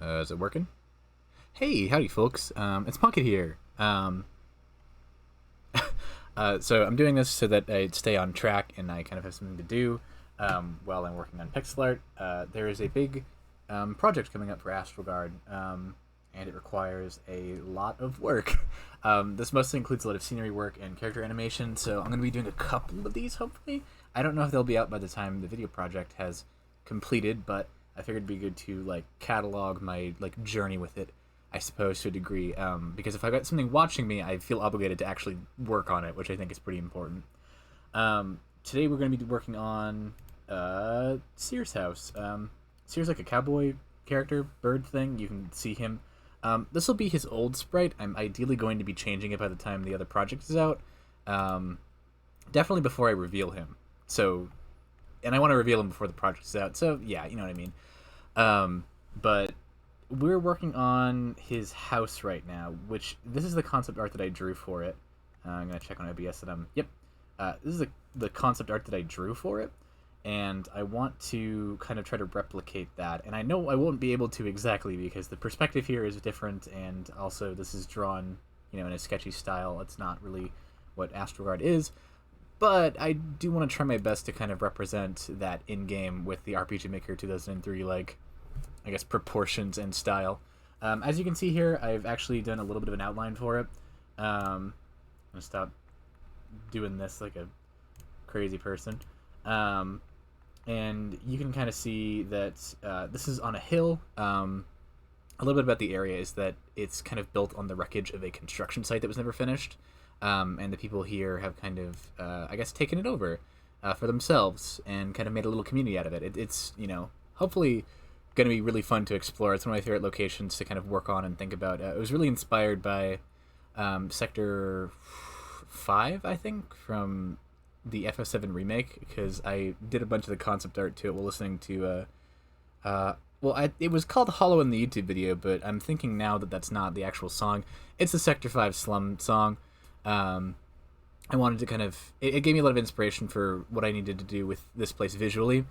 Is it working? Hey, howdy, folks. It's Punkitt here. So I'm doing this so that I stay on track and I kind of have something to do while I'm working on pixel art. There is a big project coming up for Astralguard, and it requires a lot of work. This mostly includes a lot of scenery work and character animation, so I'm going to be doing a couple of these, hopefully. I don't know if they'll be out by the time the video project has completed, but I figured it'd be good to catalog my journey with it, I suppose, to a degree. Because if I've got something watching me, I feel obligated to actually work on it, which I think is pretty important. Today we're going to be working on Sear's house. Sear's like a cowboy character, bird thing. You can see him. This will be his old sprite. I'm ideally going to be changing it by the time the other project is out. Definitely before I reveal him. So, and I want to reveal him before the project is out. So yeah, you know what I mean. But we're working on his house right now, which this is the concept art that I drew for it. I'm gonna check on OBS that I'm. Yep. This is the concept art that I drew for it, and I want to kind of try to replicate that. And I know I won't be able to exactly because the perspective here is different, and also this is drawn, in a sketchy style. It's not really what Astralguard is. But I do want to try my best to kind of represent that in-game with the RPG Maker 2003, I guess, proportions and style. As you can see here, I've actually done a little bit of an outline for it. I'm going to stop doing this like a crazy person. And you can kind of see that this is on a hill. A little bit about the area is that it's kind of built on the wreckage of a construction site that was never finished. And the people here have kind of, I guess, taken it over for themselves and kind of made a little community out of it. It's hopefully going to be really fun to explore. It's one of my favorite locations to kind of work on and think about. It was really inspired by Sector 5, I think, from the FF7 remake, because I did a bunch of the concept art to it while listening to it was called Hollow in the YouTube video, but I'm thinking now that that's not the actual song. It's the Sector 5 Slum song. I wanted to kind of... It gave me a lot of inspiration for what I needed to do with this place visually,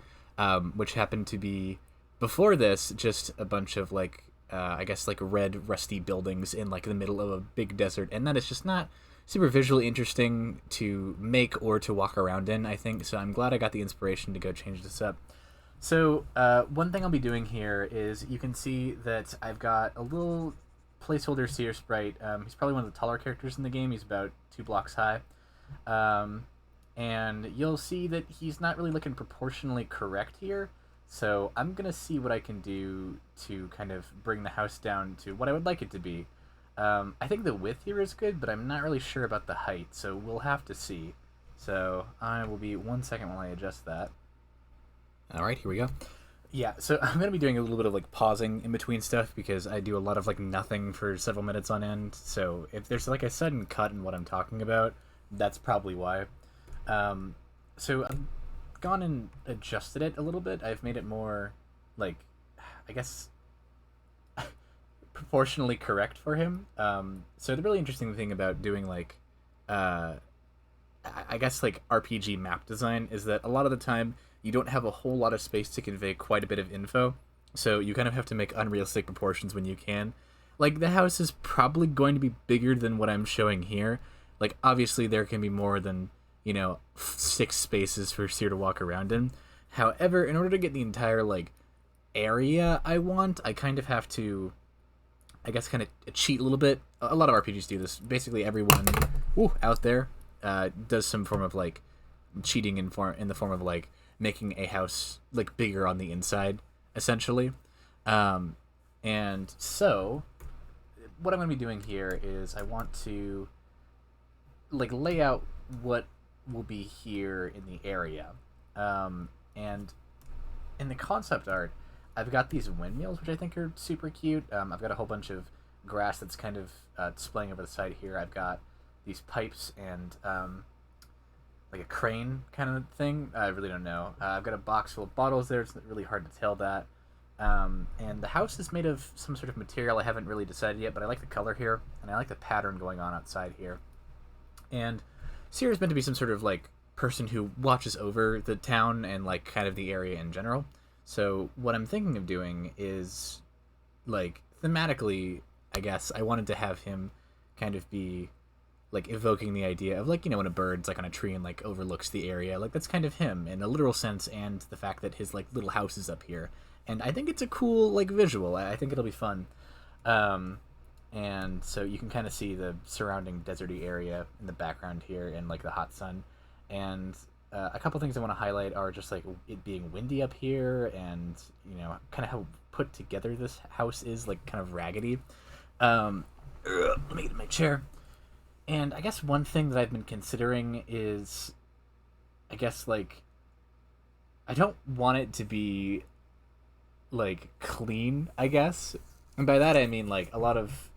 which happened to be, before this, just a bunch of, red, rusty buildings in, the middle of a big desert, and that is just not super visually interesting to make or to walk around in, I think, so I'm glad I got the inspiration to go change this up. So, one thing I'll be doing here is you can see that I've got a little placeholder Sear sprite. He's probably one of the taller characters in the game. He's about 2 blocks high. And you'll see that he's not really looking proportionally correct here. So I'm going to see what I can do to kind of bring the house down to what I would like it to be. I think the width here is good, but I'm not really sure about the height, so we'll have to see. So I will be 1 second while I adjust that. Alright, here we go. Yeah, so I'm going to be doing a little bit of pausing in between stuff because I do a lot of nothing for several minutes on end. So if there's a sudden cut in what I'm talking about, that's probably why. So I've gone and adjusted it a little bit. I've made it more I guess proportionally correct for him. So the really interesting thing about doing I guess RPG map design is that a lot of the time you don't have a whole lot of space to convey quite a bit of info, so you kind of have to make unrealistic proportions when you can. The house is probably going to be bigger than what I'm showing here. Obviously there can be more than 6 spaces for Sear to walk around in. However, in order to get the entire area I want, I kind of have to, I guess, kind of cheat a little bit. A lot of RPGs do this. Basically everyone out there does some form of cheating in the form of making a house bigger on the inside, essentially. And so what I'm going to be doing here is I want to lay out what will be here in the area. And in the concept art, I've got these windmills, which I think are super cute. I've got a whole bunch of grass that's kind of displaying over the side here. I've got these pipes and a crane kind of thing. I really don't know. I've got a box full of bottles there. It's really hard to tell that. And the house is made of some sort of material I haven't really decided yet, but I like the color here, and I like the pattern going on outside here. And Sear is meant to be some sort of person who watches over the town and kind of the area in general. So what I'm thinking of doing is like thematically, I guess I wanted to have him kind of be like evoking the idea of, like, you know, when a bird's like on a tree and like overlooks the area, like that's kind of him in a literal sense, and the fact that his like little house is up here. And I think it's a cool like visual. I think it'll be fun. Um, and so you can kind of see the surrounding deserty area in the background here and like the hot sun. And a couple things I want to highlight are just like it being windy up here, and you know, kind of how put together this house is, like kind of raggedy. Let me get in my chair. And I guess one thing that I've been considering is, I guess, like, I don't want it to be like clean, I guess. And by that I mean like a lot of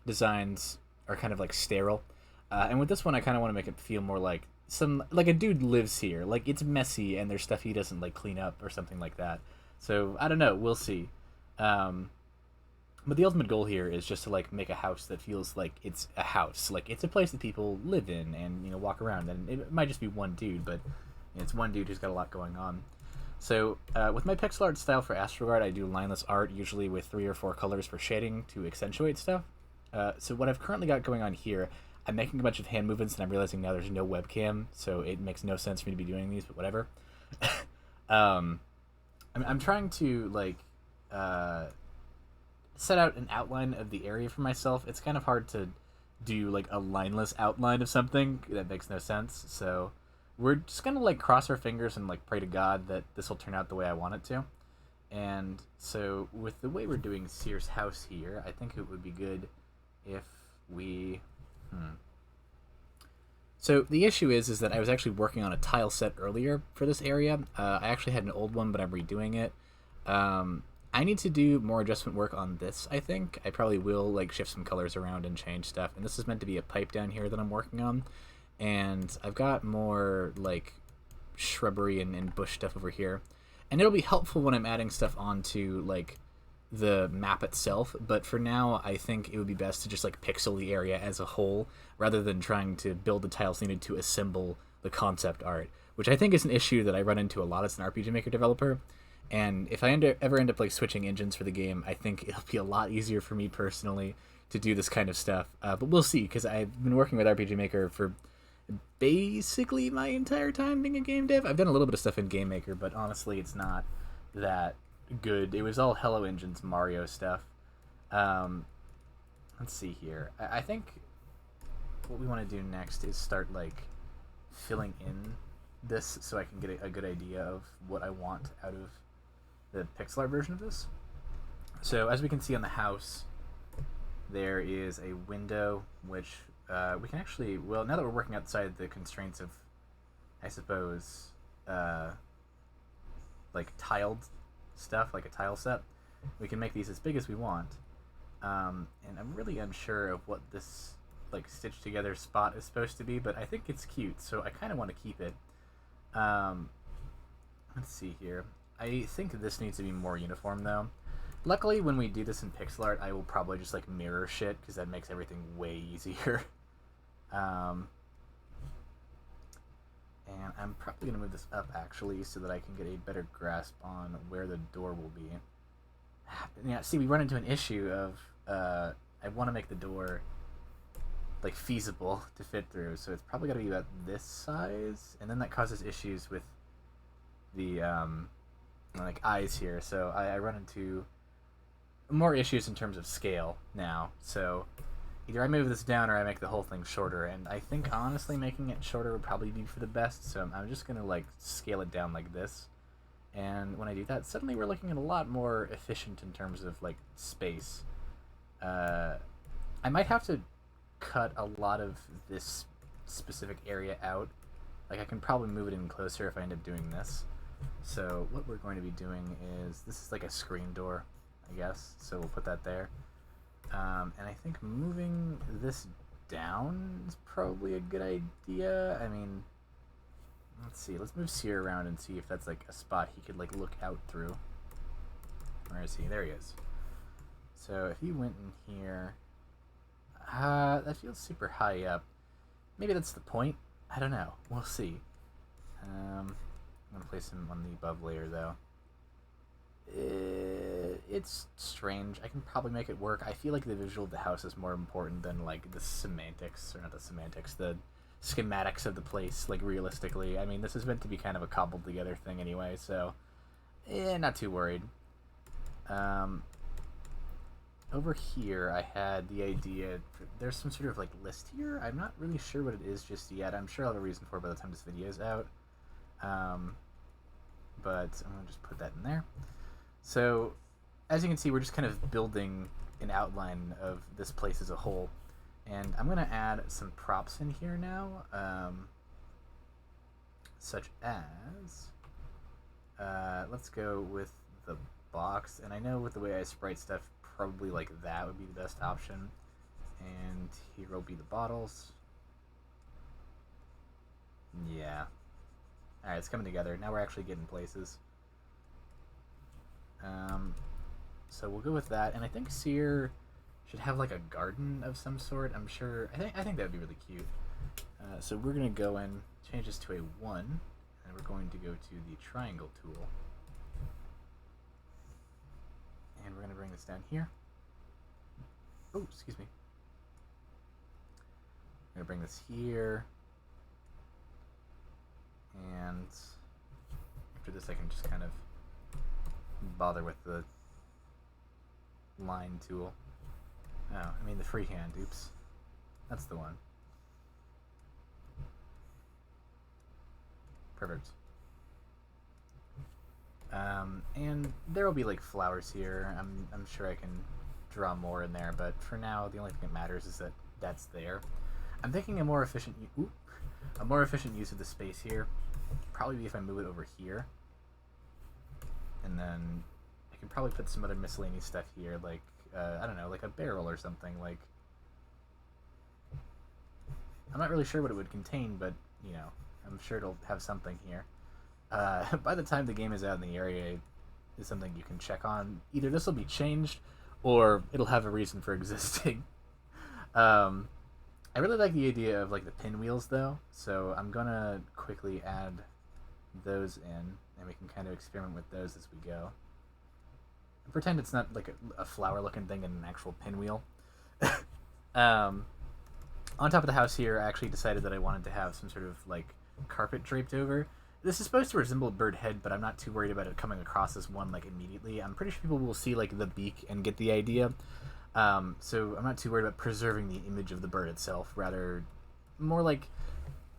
designs are kind of like sterile. And with this one I kind of want to make it feel more like some, like a dude lives here. Like it's messy and there's stuff he doesn't like clean up or something like that. So I don't know, we'll see. Um, but the ultimate goal here is just to like make a house that feels like it's a house, like it's a place that people live in and, you know, walk around. And it might just be one dude, but it's one dude who's got a lot going on. So with my pixel art style for Astroguard, I do lineless art, usually with 3 or 4 colors for shading to accentuate stuff. So what I've currently got going on here, I'm making a bunch of hand movements, and I'm realizing now there's no webcam, so it makes no sense for me to be doing these, but whatever. um, I'm trying to like set out an outline of the area for myself. It's kind of hard to do like a lineless outline of something that makes no sense, so we're just gonna like cross our fingers and like pray to God that this will turn out the way I want it to. And so with the way we're doing Sear's house here, I think it would be good if we So the issue is that I was actually working on a tile set earlier for this area. I actually had an old one, but I'm redoing it. I need to do more adjustment work on this, I think. I probably will like shift some colors around and change stuff. And this is meant to be a pipe down here that I'm working on. And I've got more like shrubbery and bush stuff over here. And it'll be helpful when I'm adding stuff onto like the map itself, but for now I think it would be best to just like pixel the area as a whole rather than trying to build the tiles needed to assemble the concept art, which I think is an issue that I run into a lot as an RPG Maker developer. And if I ever end up like switching engines for the game, I think it'll be a lot easier for me personally to do this kind of stuff. But we'll see, because I've been working with RPG Maker for basically my entire time being a game dev. I've done a little bit of stuff in Game Maker, but honestly it's not that good. It was all Hello Engine's Mario stuff. Let's see here. I think what we want to do next is start like filling in this so I can get a good idea of what I want out of the pixel art version of this. So as we can see on the house, there is a window which we can actually, well, now that we're working outside the constraints of, I suppose, like tiled stuff, like a tile set, we can make these as big as we want. And I'm really unsure of what this like stitched together spot is supposed to be, but I think it's cute, so I kind of want to keep it. Let's see here. I think this needs to be more uniform though. Luckily, when we do this in pixel art, I will probably just like mirror shit, because that makes everything way easier. And I'm probably going to move this up actually so that I can get a better grasp on where the door will be. Yeah, see, we run into an issue of I want to make the door like feasible to fit through, so it's probably got to be about this size, and then that causes issues with the like eyes here. So I run into more issues in terms of scale now. So either I move this down or I make the whole thing shorter, and I think honestly making it shorter would probably be for the best, so I'm just gonna like scale it down like this. And when I do that, suddenly we're looking at a lot more efficient in terms of like space. I might have to cut a lot of this specific area out. Like I can probably move it in closer if I end up doing this. So what we're going to be doing is, this is like a screen door, I guess, so we'll put that there. And I think moving this down is probably a good idea. I mean, let's see, let's move Sear around and see if that's like a spot he could like look out through. Where is he? There he is. So if he went in here, that feels super high up. Maybe that's the point. I don't know. We'll see. I'm gonna place him on the above layer though. it's strange. I can probably make it work. I feel like the visual of the house is more important than like the semantics, or not the semantics, the schematics of the place. Like realistically, I mean, this is meant to be kind of a cobbled together thing anyway, so not too worried. Over here, I had the idea. There's some sort of like list here. I'm not really sure what it is just yet. I'm sure I'll have a reason for it by the time this video is out. But I'm gonna just put that in there. So, as you can see, we're just kind of building an outline of this place as a whole. And I'm going to add some props in here now, such as, let's go with the box. And I know with the way I sprite stuff, probably like that would be the best option. And here will be the bottles. Yeah. Alright, it's coming together. Now we're actually getting places. So we'll go with that, and I think Sear should have like a garden of some sort. I'm sure. I think that would be really cute. So we're gonna go in, change this to a 1, and we're going to go to the triangle tool, and we're gonna bring this down here. Oh, excuse me. I'm gonna bring this here, and after this, I can just kind of bother with the line tool. Oh, I mean the freehand. Oops. That's the one. Perfect. And there will be like flowers here. I'm sure I can draw more in there, but for now the only thing that matters is that that's there. I'm thinking a more efficient use of the space here probably be if I move it over here. And then I can probably put some other miscellaneous stuff here, like, I don't know, like a barrel or something. Like, I'm not really sure what it would contain, but, you know, I'm sure it'll have something here. By the time the game is out in the area, is something you can check on. Either this will be changed, or it'll have a reason for existing. I really like the idea of, like, the pinwheels, though, so I'm gonna quickly add those in, and we can kind of experiment with those as we go. And pretend it's not like a flower-looking thing and an actual pinwheel. On top of the house here, I actually decided that I wanted to have some sort of like carpet draped over. This is supposed to resemble a bird head, but I'm not too worried about it coming across as one like immediately. I'm pretty sure people will see like the beak and get the idea. So I'm not too worried about preserving the image of the bird itself. Rather, more like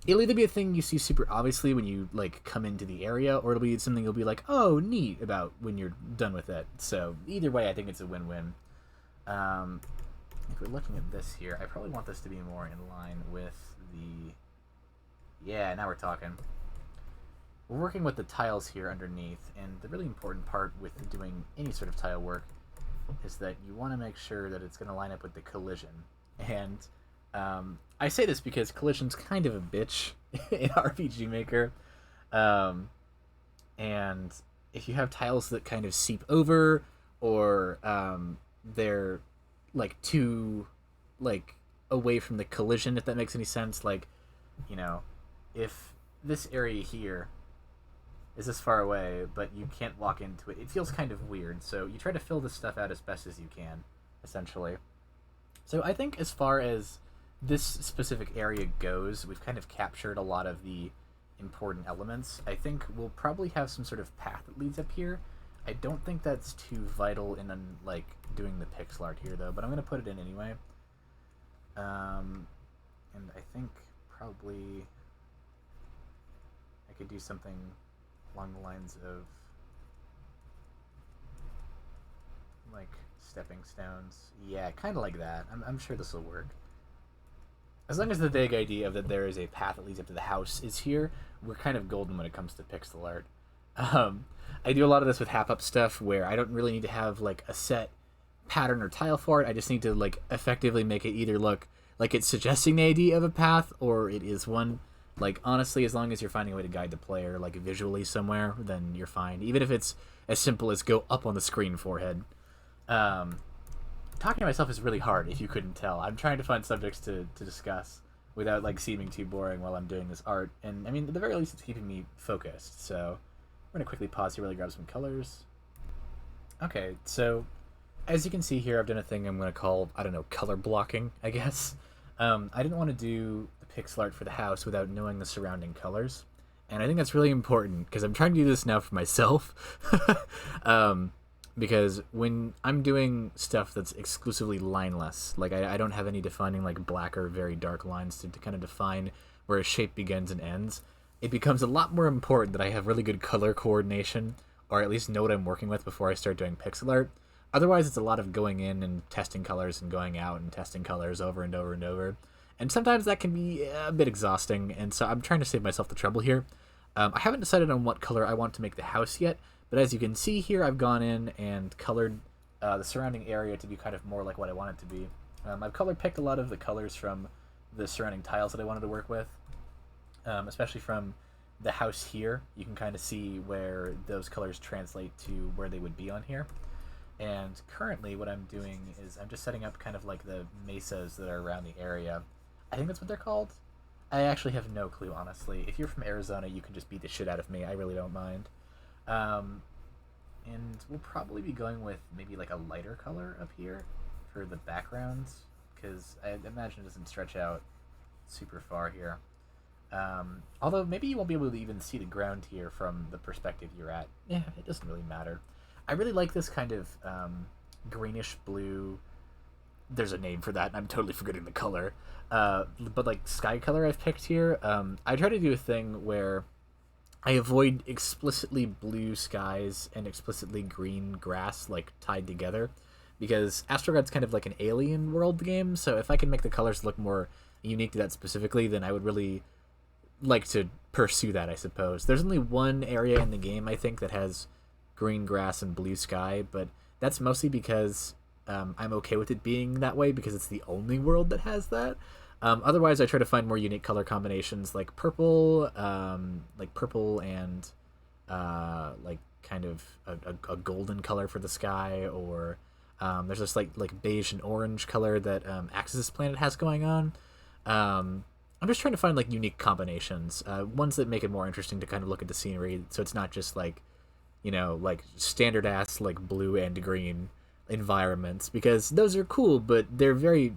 it'll either be a thing you see super obviously when you like come into the area, or it'll be something you'll be like, oh, neat, about when you're done with it. So either way, I think it's a win-win. If we're looking at this here, I probably want this to be more in line with the... Yeah, now we're talking. We're working with the tiles here underneath, and the really important part with doing any sort of tile work is that you want to make sure that it's going to line up with the collision. And I say this because collision's kind of a bitch in RPG Maker. And if you have tiles that kind of seep over, or they're like too like away from the collision, if that makes any sense, like, you know, if this area here is this far away but you can't walk into it, it feels kind of weird. So you try to fill this stuff out as best as you can, essentially. So I think as far as this specific area goes, we've kind of captured a lot of the important elements. I think we'll probably have some sort of path that leads up here. I don't think that's too vital in like doing the pixel art here though, but I'm going to put it in anyway. And I think probably I could do something along the lines of like stepping stones. Yeah, kind of like that. I'm sure this will work. As long as the vague idea of that there is a path that leads up to the house is here, we're kind of golden when it comes to pixel art. I do a lot of this with hap-up stuff where I don't really need to have like a set pattern or tile for it. I just need to like effectively make it either look like it's suggesting the idea of a path or it is one. Like, honestly, as long as you're finding a way to guide the player like visually somewhere, then you're fine. Even if it's as simple as go up on the screen forehead. Talking to myself is really hard, if you couldn't tell. I'm trying to find subjects to discuss without like seeming too boring while I'm doing this art. And I mean, at the very least, it's keeping me focused. So we're going to quickly pause here, really grab some colors. Okay, so as you can see here, I've done a thing I'm going to call, I don't know, color blocking, I guess. I didn't want to do the pixel art for the house without knowing the surrounding colors. And I think that's really important because I'm trying to do this now for myself. um, because when I'm doing stuff that's exclusively lineless, like I don't have any defining like black or very dark lines to kind of define where a shape begins and ends, it becomes a lot more important that I have really good color coordination or at least know what I'm working with before I start doing pixel art. Otherwise, it's a lot of going in and testing colors and going out and testing colors over and over and over. And sometimes that can be a bit exhausting, and so I'm trying to save myself the trouble here. I haven't decided on what color I want to make the house yet, but as you can see here, I've gone in and colored the surrounding area to be kind of more like what I want it to be. I've color picked a lot of the colors from the surrounding tiles that I wanted to work with, especially from the house here. You can kind of see where those colors translate to where they would be on here. And currently what I'm doing is I'm just setting up kind of like the mesas that are around the area. I think that's what they're called. I actually have no clue, honestly. If you're from Arizona, you can just beat the shit out of me. I really don't mind. And we'll probably be going with maybe like a lighter color up here for the backgrounds, because I imagine it doesn't stretch out super far here. Although maybe you won't be able to even see the ground here from the perspective you're at. Yeah, it doesn't really matter. I really like this kind of greenish blue. There's a name for that, and I'm totally forgetting the color. But like sky color I've picked here. I try to do a thing where I avoid explicitly blue skies and explicitly green grass like tied together, because Astrogod's kind of like an alien world game. So if I can make the colors look more unique to that specifically, then I would really like to pursue that, I suppose. There's only one area in the game I think that has green grass and blue sky, but that's mostly because I'm okay with it being that way because it's the only world that has that. Otherwise, I try to find more unique color combinations like purple and like kind of a golden color for the sky, or there's this like beige and orange color that Axis Planet has going on. I'm just trying to find like unique combinations, ones that make it more interesting to kind of look at the scenery, so it's not just like, you know, like standard ass like blue and green environments, because those are cool, but they're very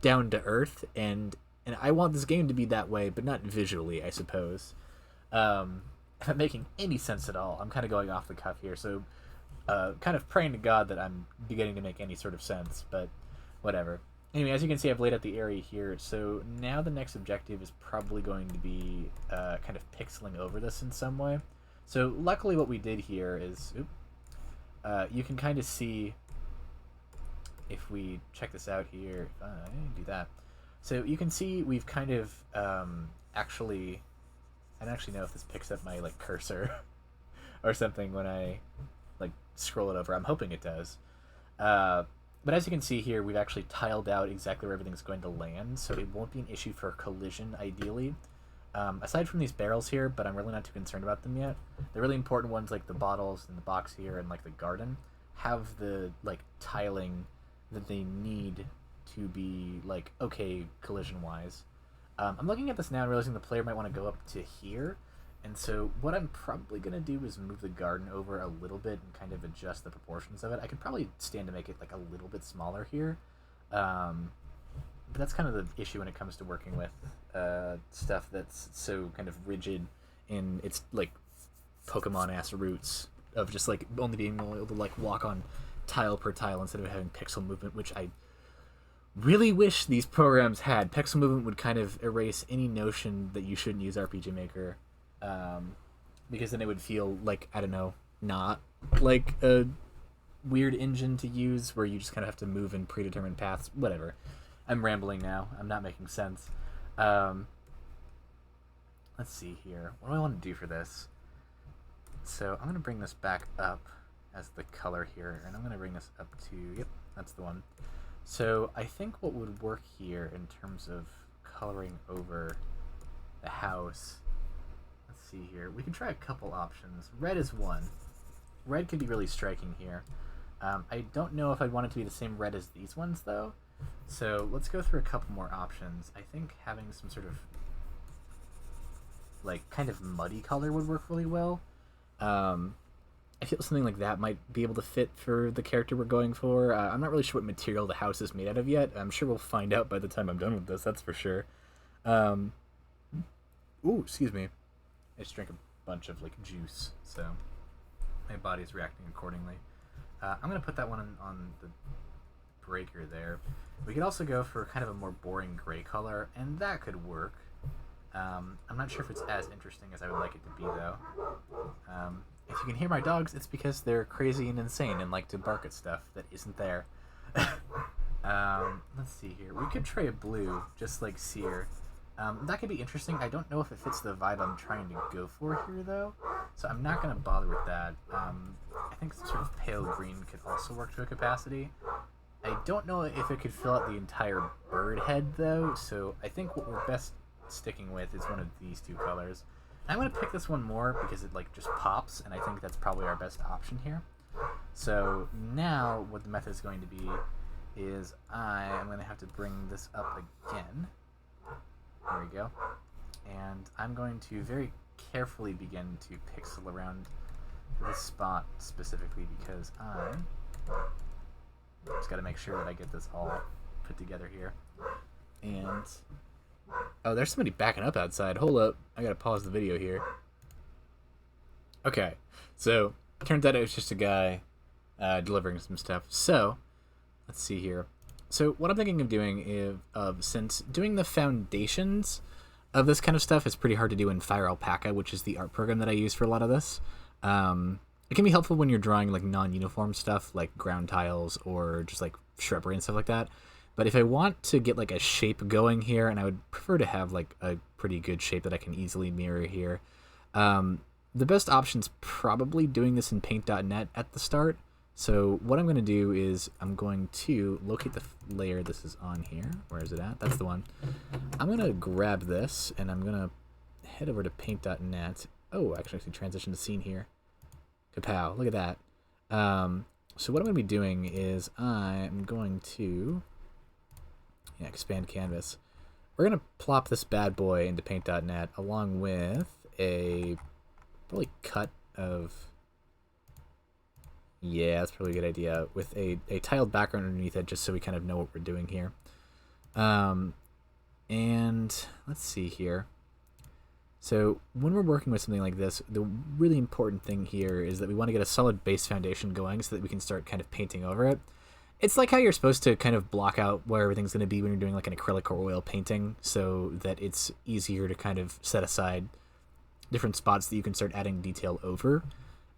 down to earth, and I want this game to be that way, but not visually, I suppose. If I'm making any sense at all, I'm kind of going off the cuff here, so kind of praying to God that I'm beginning to make any sort of sense, but whatever. Anyway, as you can see, I've laid out the area here, so now the next objective is probably going to be kind of pixeling over this in some way. So luckily what we did here is, you can kind of see, if we check this out here, I didn't do that. So you can see we've kind of actually, I don't actually know if this picks up my like cursor or something when I like scroll it over. I'm hoping it does. But as you can see here, we've actually tiled out exactly where everything's going to land, so it won't be an issue for collision, ideally. Aside from these barrels here, but I'm really not too concerned about them yet. The really important ones, like the bottles and the box here and like the garden, have the like tiling that they need to be like okay collision wise. I'm looking at this now and realizing the player might want to go up to here, and so what I'm probably going to do is move the garden over a little bit and kind of adjust the proportions of it. I could probably stand to make it like a little bit smaller here, but that's kind of the issue when it comes to working with stuff that's so kind of rigid in its like Pokemon ass roots of just like only being able to like walk on tile per tile instead of having pixel movement, which I really wish these programs had. Pixel movement would kind of erase any notion that you shouldn't use RPG Maker, because then it would feel like, I don't know, not like a weird engine to use where you just kind of have to move in predetermined paths. Whatever. I'm rambling now. I'm not making sense. Let's see here. What do I want to do for this? So I'm going to bring this back up as the color here, and I'm going to bring this up to, yep, that's the one. So I think what would work here in terms of coloring over the house, let's see here, we can try a couple options. Red is one. Red could be really striking here. I don't know if I'd want it to be the same red as these ones though, so let's go through a couple more options. I think having some sort of like kind of muddy color would work really well. I feel something like that might be able to fit for the character we're going for. I'm not really sure what material the house is made out of yet. I'm sure we'll find out by the time I'm done with this, that's for sure. Um, ooh, excuse me. I just drank a bunch of like juice, so my body's reacting accordingly. I'm gonna put that one on the breaker there. We could also go for kind of a more boring gray color, and that could work. I'm not sure if it's as interesting as I would like it to be, though. If you can hear my dogs, it's because they're crazy and insane and like to bark at stuff that isn't there. Let's see here. We could try a blue, just like Sear. That could be interesting. I don't know if it fits the vibe I'm trying to go for here, though, so I'm not going to bother with that. I think some sort of pale green could also work to a capacity. I don't know if it could fill out the entire bird head, though, so I think what we're best sticking with is one of these two colors. I'm going to pick this one more because it like just pops, and I think that's probably our best option here. So now what the method is going to be is I am going to have to bring this up again. There we go. And I'm going to very carefully begin to pixel around this spot specifically because I just got to make sure that I get this all put together here. And oh, there's somebody backing up outside. Hold up. I gotta pause the video here. Okay. So, turns out it was just a guy delivering some stuff. So, let's see here. So, what I'm thinking of doing is, since doing the foundations of this kind of stuff is pretty hard to do in Fire Alpaca, which is the art program that I use for a lot of this. It can be helpful when you're drawing like non-uniform stuff, like ground tiles or just like shrubbery and stuff like that. But if I want to get like a shape going here, and I would prefer to have like a pretty good shape that I can easily mirror here, the best option's probably doing this in paint.net at the start. So what I'm going to do is I'm going to locate the layer this is on here. Where is it at? That's the one. I'm going to grab this, and I'm going to head over to paint.net. Oh, I can actually transition the scene here. Kapow, look at that. So what I'm going to be doing is I'm going to expand canvas. We're going to plop this bad boy into paint.net along with a probably cut of, yeah, that's probably a good idea, with a tiled background underneath it just so we kind of know what we're doing here. And let's see here. So when we're working with something like this, the really important thing here is that we want to get a solid base foundation going so that we can start kind of painting over it. It's like how you're supposed to kind of block out where everything's going to be when you're doing like an acrylic or oil painting so that it's easier to kind of set aside different spots that you can start adding detail over.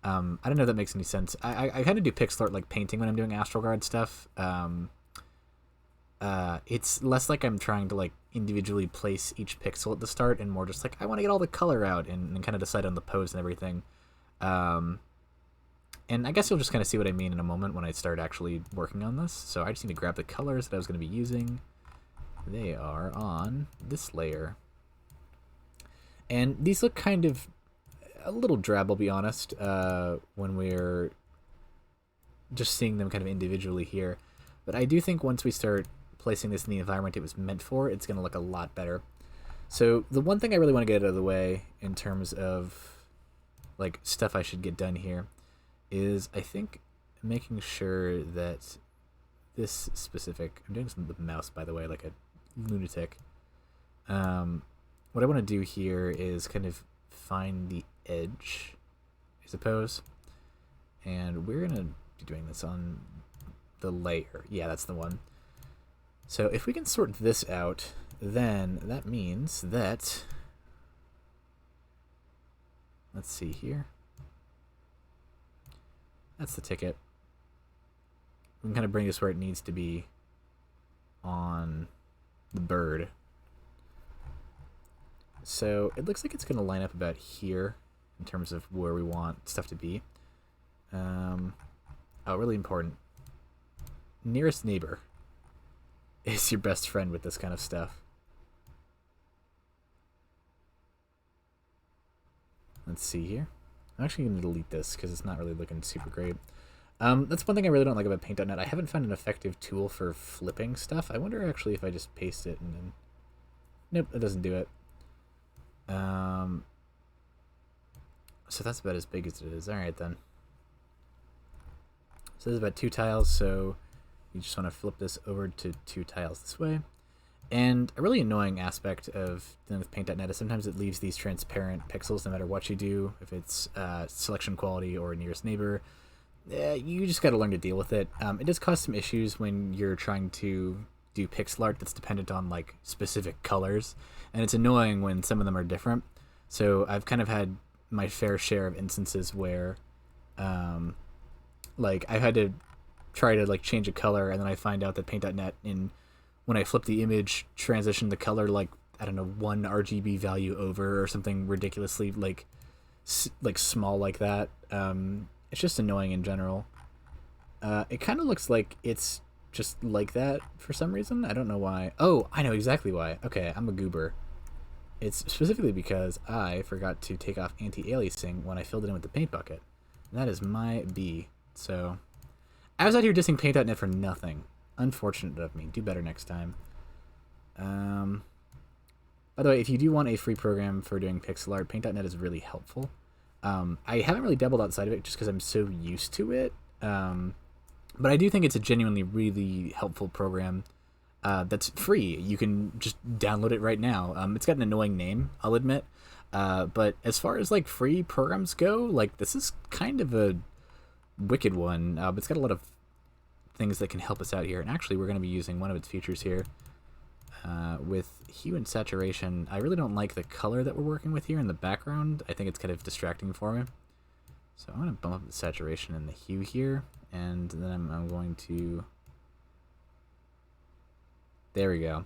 I don't know if that makes any sense. I kind of do pixel art like painting when I'm doing Astroguard stuff. It's less like I'm trying to like individually place each pixel at the start and more just like I want to get all the color out and kind of decide on the pose and everything. And I guess you'll just kind of see what I mean in a moment when I start actually working on this. So I just need to grab the colors that I was going to be using. They are on this layer. And these look kind of a little drab, I'll be honest, when we're just seeing them kind of individually here. But I do think once we start placing this in the environment it was meant for, it's going to look a lot better. So the one thing I really want to get out of the way in terms of like stuff I should get done here is I think making sure that this specific, I'm doing some with the mouse by the way like a lunatic. What I want to do here is kind of find the edge, I suppose, and we're gonna be doing this on the layer. Yeah, that's the one. So if we can sort this out, then that means that, let's see here, that's the ticket. We can kind of bring this where it needs to be on the bird. So it looks like it's going to line up about here in terms of where we want stuff to be. Oh, really important. Nearest neighbor is your best friend with this kind of stuff. Let's see here. I'm actually going to delete this because it's not really looking super great. That's one thing I really don't like about paint.net. I haven't found an effective tool for flipping stuff. I wonder actually if I just paste it and then... Nope, it doesn't do it. So that's about as big as it is. Alright then. So this is about 2 tiles, so you just want to flip this over to 2 tiles this way. And a really annoying aspect of dealing with Paint.net is sometimes it leaves these transparent pixels no matter what you do. If it's selection quality or nearest neighbor, you just got to learn to deal with it. It does cause some issues when you're trying to do pixel art that's dependent on like specific colors, and it's annoying when some of them are different. So I've kind of had my fair share of instances where like I've had to try to like change a color, and then I find out that Paint.net when I flip the image transition the color like, I don't know, 1 RGB value over or something ridiculously like small like that. It's just annoying in general. It kind of looks like it's just like that for some reason. I don't know why. Oh, I know exactly why. Okay, I'm a goober. It's specifically because I forgot to take off anti-aliasing when I filled it in with the paint bucket. And that is my B. So I was out here dissing Paint.net for nothing. Unfortunate of me. Do better next time. By the way, if you do want a free program for doing pixel art, Paint.net is really helpful. I haven't really dabbled outside of it just because I'm so used to it. But I do think it's a genuinely really helpful program that's free. You can just download it right now. It's got an annoying name, I'll admit. But as far as like free programs go, like this is kind of a wicked one. It's got a lot of things that can help us out here. And actually, we're going to be using one of its features here with Hue and Saturation. I really don't like the color that we're working with here in the background. I think it's kind of distracting for me. So I'm going to bump up the saturation and the hue here. And then I'm going to... There we go.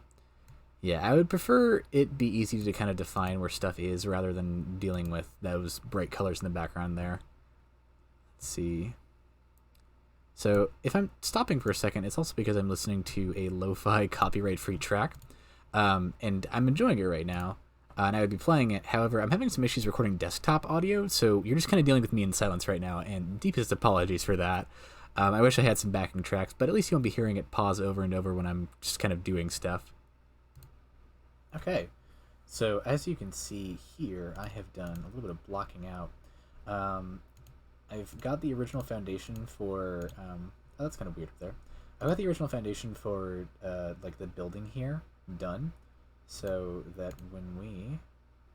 Yeah, I would prefer it be easy to kind of define where stuff is rather than dealing with those bright colors in the background there. Let's see. So if I'm stopping for a second, it's also because I'm listening to a lo-fi copyright-free track. And I'm enjoying it right now. And I would be playing it. However, I'm having some issues recording desktop audio, so you're just kind of dealing with me in silence right now, and deepest apologies for that. I wish I had some backing tracks, but at least you won't be hearing it pause over and over when I'm just kind of doing stuff. Okay, so as you can see here, I have done a little bit of blocking out. I've got the original foundation for... oh, that's kind of weird up there. I've got the original foundation for like the building here done, so that when we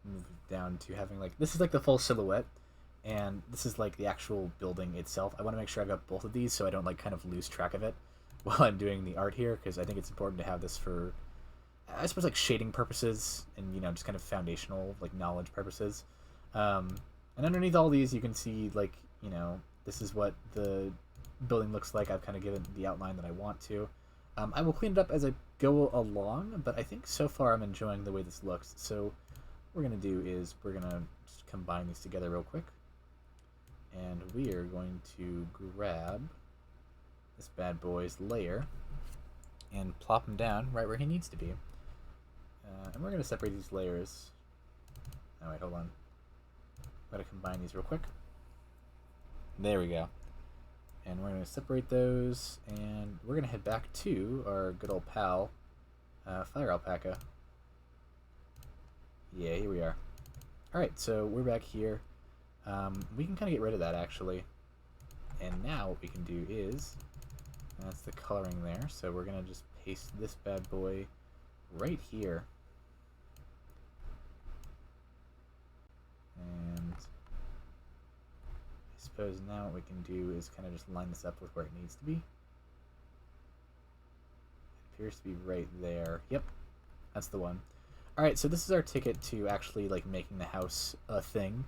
move down to having like... This is like the full silhouette, and this is like the actual building itself. I want to make sure I've got both of these so I don't like kind of lose track of it while I'm doing the art here, because I think it's important to have this for, I suppose, like shading purposes and, you know, just kind of foundational like knowledge purposes. And underneath all these you can see like, you know, this is what the building looks like. I've kind of given the outline that I want to. I will clean it up as I go along, but I think so far I'm enjoying the way this looks. So what we're going to do is we're going to just combine these together real quick. And we are going to grab this bad boy's layer and plop him down right where he needs to be. And we're going to separate these layers. Oh, wait, hold on. I'm going to combine these real quick. There we go. And we're going to separate those, and we're going to head back to our good old pal, Fire Alpaca. Yeah, here we are. Alright, so we're back here. We can kind of get rid of that, actually. And now what we can do is, and that's the coloring there, so we're going to just paste this bad boy right here. And I suppose now what we can do is kind of just line this up with where it needs to be. It appears to be right there. Yep, that's the one. Alright, so this is our ticket to actually like making the house a thing.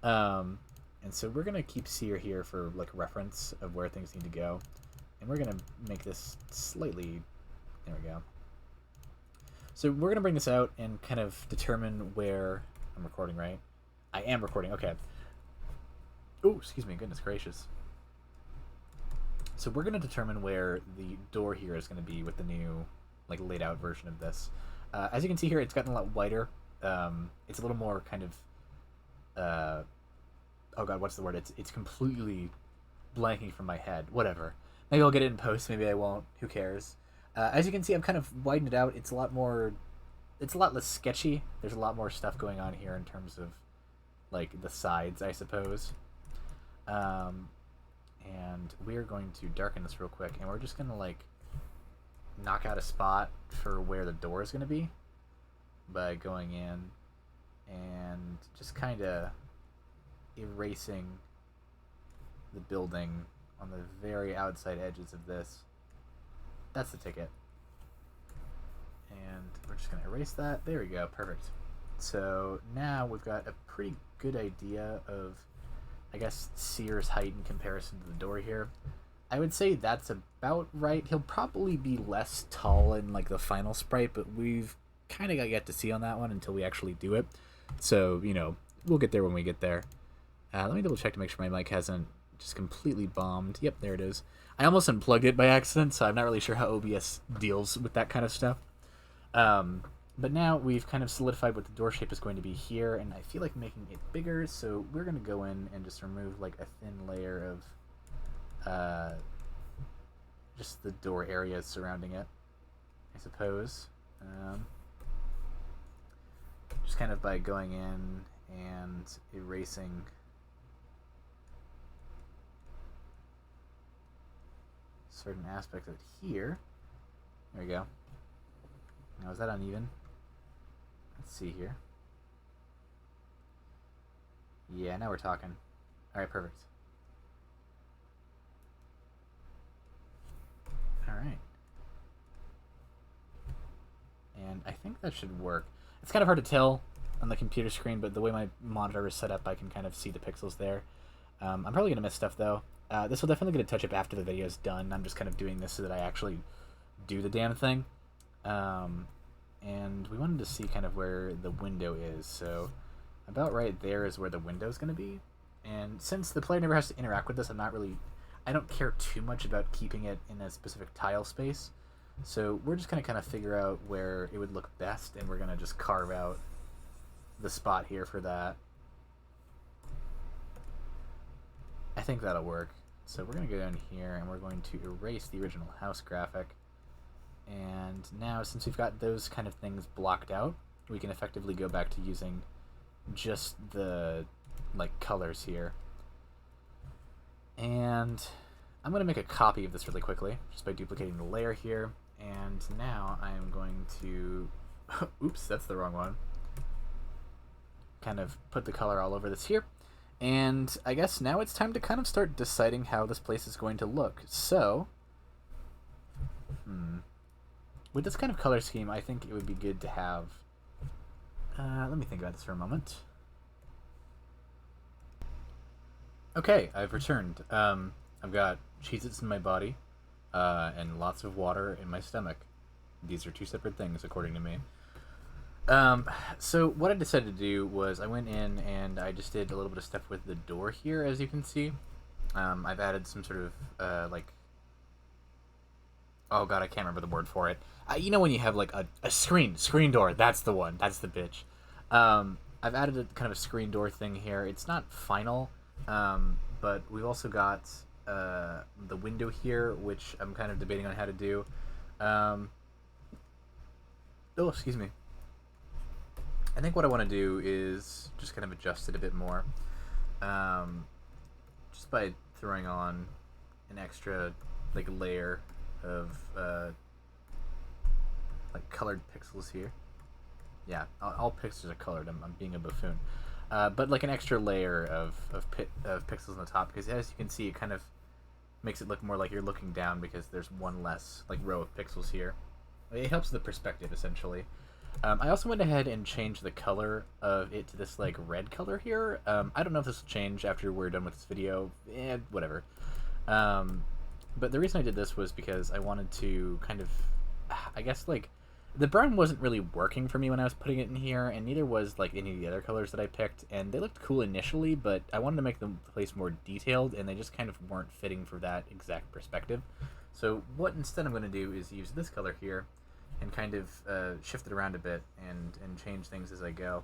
And so we're gonna keep Sear here for like reference of where things need to go, and we're gonna make this slightly, there we go. So we're gonna bring this out and kind of determine where I'm recording, right? I am recording, okay. Oh, excuse me, goodness gracious. So we're gonna determine where the door here is gonna be with the new like laid out version of this. As you can see here, it's gotten a lot wider. It's a little more kind of oh god, what's the word? It's completely blanking from my head. Whatever. Maybe I'll get it in post, maybe I won't. Who cares? As you can see, I've kind of widened it out. It's a lot less sketchy. There's a lot more stuff going on here in terms of like the sides, I suppose. and we're going to darken this real quick, and we're just gonna like knock out a spot for where the door is gonna be by going in and just kind of erasing the building on the very outside edges of this. That's the ticket. And we're just going to erase that. There we go. Perfect. So now we've got a pretty good idea of, I guess, Sear's height in comparison to the door here. I would say that's about right. He'll probably be less tall in like the final sprite, but we've kind of got yet to see on that one until we actually do it. So, you know, we'll get there when we get there. Let me double check to make sure my mic hasn't just completely bombed. Yep, there it is. I almost unplugged it by accident, so I'm not really sure how OBS deals with that kind of stuff. But now we've kind of solidified what the door shape is going to be here, and I feel like making it bigger, so we're going to go in and just remove like a thin layer of just the door areas surrounding it, I suppose. Just kind of by going in and erasing certain aspects of it here. There we go. Now, is that uneven? Let's see here. Yeah, now we're talking. Alright, perfect. Alright. And I think that should work. It's kind of hard to tell on the computer screen, but the way my monitor is set up, I can kind of see the pixels there. I'm probably going to miss stuff, though. This will definitely get a touch-up after the video is done. I'm just kind of doing this so that I actually do the damn thing. And we wanted to see kind of where the window is, so about right there is where the window is going to be. And since the player never has to interact with this, I don't care too much about keeping it in a specific tile space. So we're just going to kind of figure out where it would look best, and we're going to just carve out the spot here for that. I think that'll work. So we're going to go down here, and we're going to erase the original house graphic. And now, since we've got those kind of things blocked out, we can effectively go back to using just the like colors here. And I'm going to make a copy of this really quickly, just by duplicating the layer here. And now I'm going to, oops, that's the wrong one, kind of put the color all over this here. And I guess now it's time to kind of start deciding how this place is going to look. So, with this kind of color scheme, I think it would be good to have, let me think about this for a moment. Okay, I've returned. I've got Cheez-Its in my body, and lots of water in my stomach. These are two separate things, according to me. So what I decided to do was I went in and I just did a little bit of stuff with the door here, as you can see. I've added some sort of, like, oh god, I can't remember the word for it. You know when you have, like, a screen door, that's the one, that's the bitch. I've added a kind of a screen door thing here. It's not final, but we've also got the window here, which I'm kind of debating on how to do. Oh, excuse me. I think what I want to do is just kind of adjust it a bit more, just by throwing on an extra like layer of like colored pixels here. Yeah, all pixels are colored. I'm being a buffoon, but like an extra layer of pixels on the top, because as you can see, it kind of makes it look more like you're looking down because there's one less like row of pixels here. It helps the perspective essentially. I also went ahead and changed the color of it to this like red color here. I don't know if this will change after we're done with this video. Whatever. But the reason I did this was because I wanted to kind of, I guess like, the brown wasn't really working for me when I was putting it in here, and neither was like any of the other colors that I picked, and they looked cool initially, but I wanted to make the place more detailed, and they just kind of weren't fitting for that exact perspective. So what instead I'm going to do is use this color here, and kind of shift it around a bit and change things as I go.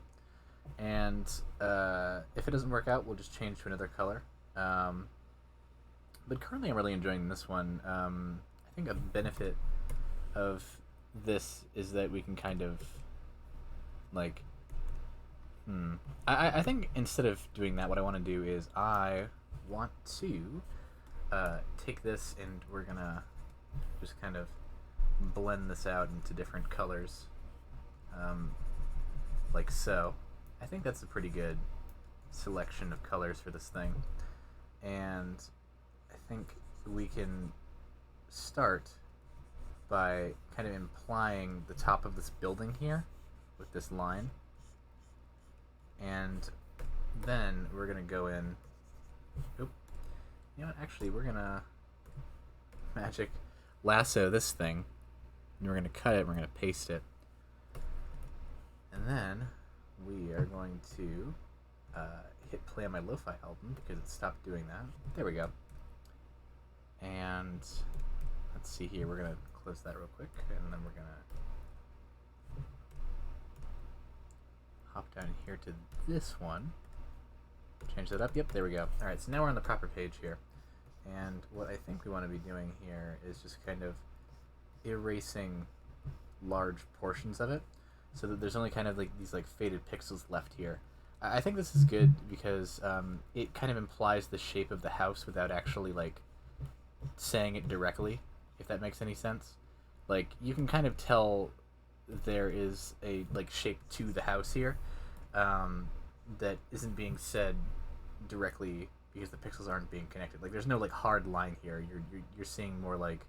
And if it doesn't work out, we'll just change to another color. But currently I'm really enjoying this one. I think a benefit of this is that we can kind of like I think instead of doing that, what I want to do is I want to take this and we're gonna just kind of blend this out into different colors, like so. I think that's a pretty good selection of colors for this thing, and I think we can start by kind of implying the top of this building here with this line, and then we're gonna go in. Oop. You know what? Actually, we're gonna magic lasso this thing, and we're gonna cut it. We're gonna paste it, and then we are going to hit play on my lo-fi album because it stopped doing that. There we go. And let's see here. We're gonna close that real quick, and then we're gonna hop down here to this one. Change that up. Yep, there we go. All right, so now we're on the proper page here. And what I think we want to be doing here is just kind of erasing large portions of it, so that there's only kind of like these like faded pixels left here. I think this is good because it kind of implies the shape of the house without actually like saying it directly, if that makes any sense. Like, you can kind of tell there is a like shape to the house here that isn't being said directly because the pixels aren't being connected. Like, there's no like hard line here. You're seeing more like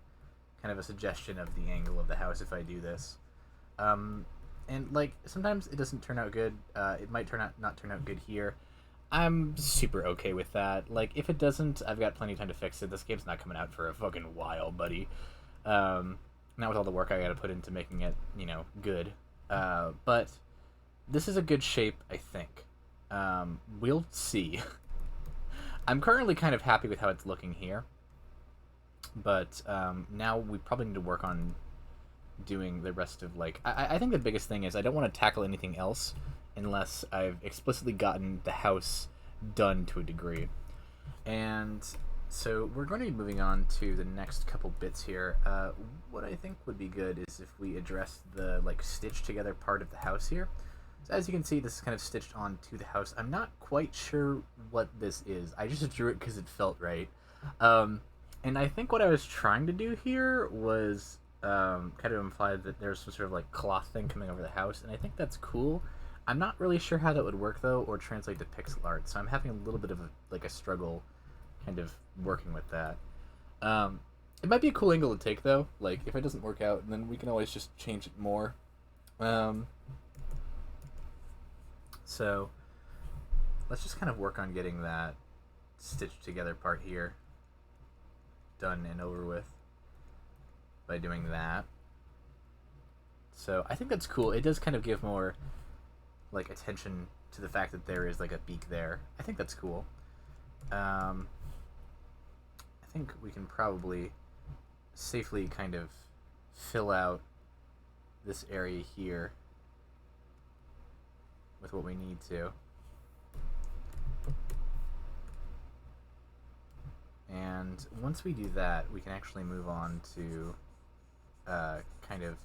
kind of a suggestion of the angle of the house if I do this. And like sometimes it doesn't turn out good. It might not turn out good here. I'm super okay with that. Like, if it doesn't, I've got plenty of time to fix it. This game's not coming out for a fucking while, buddy. Not with all the work I gotta put into making it, you know, good. But this is a good shape, I think. We'll see. I'm currently kind of happy with how it's looking here. But now we probably need to work on doing the rest of, like... I think the biggest thing is I don't want to tackle anything else unless I've explicitly gotten the house done to a degree. And so we're going to be moving on to the next couple bits here. What I think would be good is if we address the like stitched together part of the house here. So as you can see, this is kind of stitched onto the house. I'm not quite sure what this is. I just drew it because it felt right. And I think what I was trying to do here was kind of imply that there's some sort of like cloth thing coming over the house, and I think that's cool. I'm not really sure how that would work though, or translate to pixel art, so I'm having a little bit of a struggle kind of working with that. It might be a cool angle to take though. Like, if it doesn't work out, then we can always just change it more. So let's just kind of work on getting that stitched together part here done and over with by doing that. So I think that's cool. It does kind of give more like attention to the fact that there is like a beak there. I think that's cool. I think we can probably safely kind of fill out this area here with what we need to. And once we do that, we can actually move on to kind of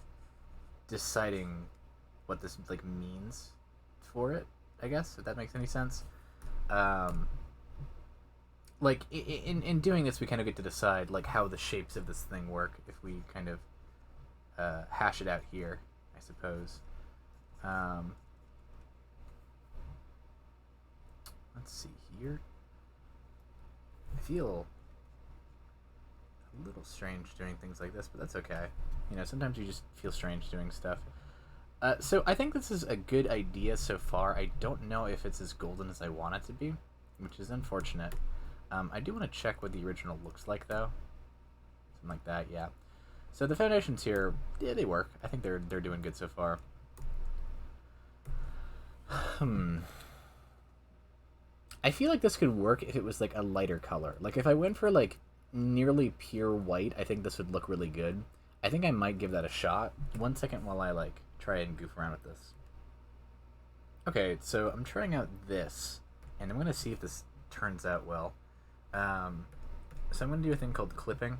deciding what this like means for it, I guess, if that makes any sense. Like, in doing this, we kind of get to decide like how the shapes of this thing work if we kind of hash it out here, I suppose. Let's see here. I feel a little strange doing things like this, but that's okay. You know, sometimes you just feel strange doing stuff. So I think this is a good idea so far. I don't know if it's as golden as I want it to be, which is unfortunate. I do want to check what the original looks like, though. Something like that, yeah. So the foundations here, yeah, they work. I think they're doing good so far. I feel like this could work if it was like a lighter color. Like if I went for like nearly pure white, I think this would look really good. I think I might give that a shot. 1 second while I like try and goof around with this. Okay, so I'm trying out this, and I'm gonna see if this turns out well. So I'm gonna do a thing called clipping,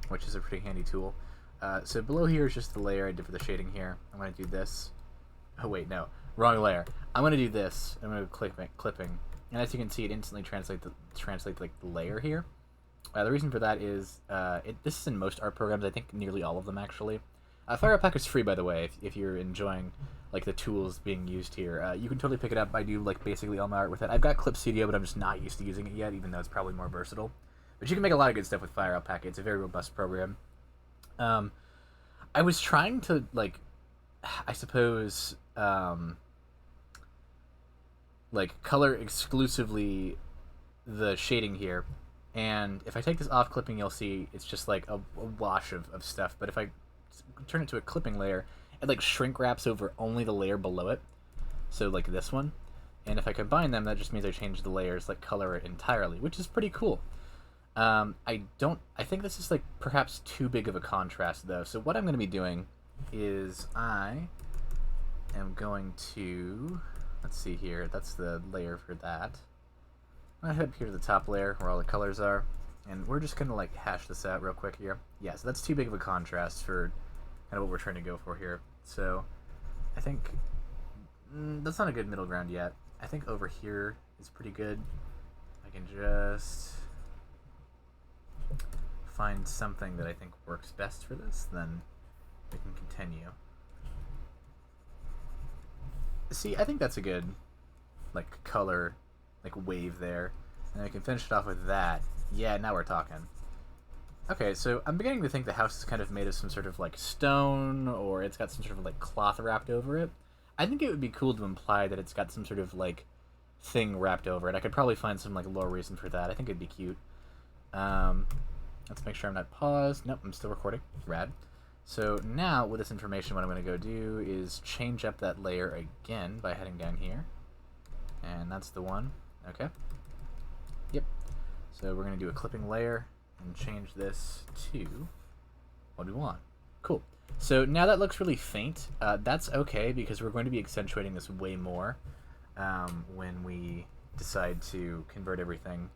which is a pretty handy tool. So below here is just the layer I did for the shading here. I'm gonna do this. Oh wait, no, wrong layer. I'm gonna do this. I'm gonna clipping, and as you can see, it instantly translates like the layer here. The reason for that is this is in most art programs. I think nearly all of them actually. Fire Pack is free, by the way. If you're enjoying like the tools being used here, you can totally pick it up. I do like basically all my art with it. I've got Clip Studio, but I'm just not used to using it yet, even though it's probably more versatile. But you can make a lot of good stuff with Fire Pack. It's a very robust program. I was trying to like, I suppose, like color exclusively the shading here, and if I take this off clipping, you'll see it's just like a wash of stuff. But if I turn it to a clipping layer, it like shrink wraps over only the layer below it, so like this one. And if I combine them, that just means I change the layers, like color it entirely, which is pretty cool. I think this is like perhaps too big of a contrast though. So what I'm going to be doing is I am going to, let's see here, that's the layer for that. I'm going to head up here to the top layer where all the colors are, and we're just going to like hash this out real quick here. Yeah, so that's too big of a contrast for kind of what we're trying to go for here. So I think that's not a good middle ground yet. I think over here is pretty good. I can just find something that I think works best for this, then we can continue. See, I think that's a good like color like wave there, and I can finish it off with that. Yeah, now we're talking. Okay, so I'm beginning to think the house is kind of made of some sort of like stone, or it's got some sort of like cloth wrapped over it. I think it would be cool to imply that it's got some sort of like thing wrapped over it. I could probably find some like lore reason for that. I think it'd be cute. Let's make sure I'm not paused. Nope, I'm still recording. Rad. So now with this information, what I'm going to go do is change up that layer again by heading down here. And that's the one. Okay. Yep. So we're going to do a clipping layer and change this to what we want. Cool. So now that looks really faint. That's okay because we're going to be accentuating this way more when we decide to convert everything.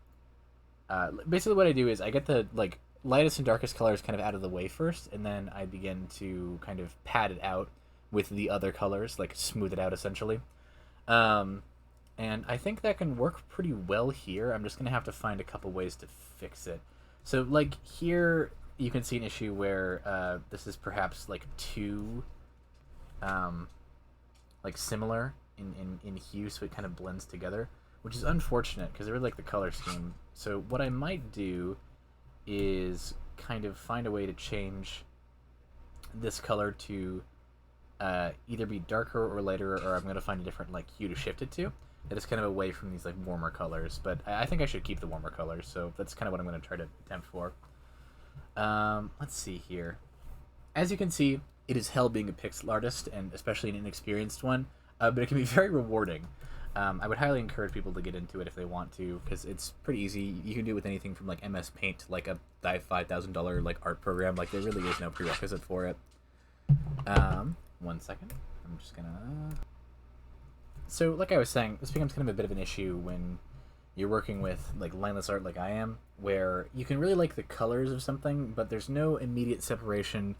Basically what I do is I get the like lightest and darkest colors kind of out of the way first, and then I begin to kind of pad it out with the other colors, like smooth it out essentially. And I think that can work pretty well here. I'm just going to have to find a couple ways to fix it. So like here you can see an issue where this is perhaps like too like similar in hue, so it kind of blends together, which is unfortunate because I really like the color scheme. So what I might do is kind of find a way to change this color to either be darker or lighter, or I'm going to find a different like hue to shift it to. That is kind of away from these like warmer colors, but I think I should keep the warmer colors, so that's kind of what I'm going to try to attempt for. Let's see here. As you can see, it is hell being a pixel artist, and especially an inexperienced one, but it can be very rewarding. I would highly encourage people to get into it if they want to, because it's pretty easy. You can do it with anything from like MS Paint to like a $5,000 like art program. Like there really is no prerequisite for it. 1 second. I'm just gonna. So like I was saying, this becomes kind of a bit of an issue when you're working with like lineless art like I am, where you can really like the colors of something, but there's no immediate separation,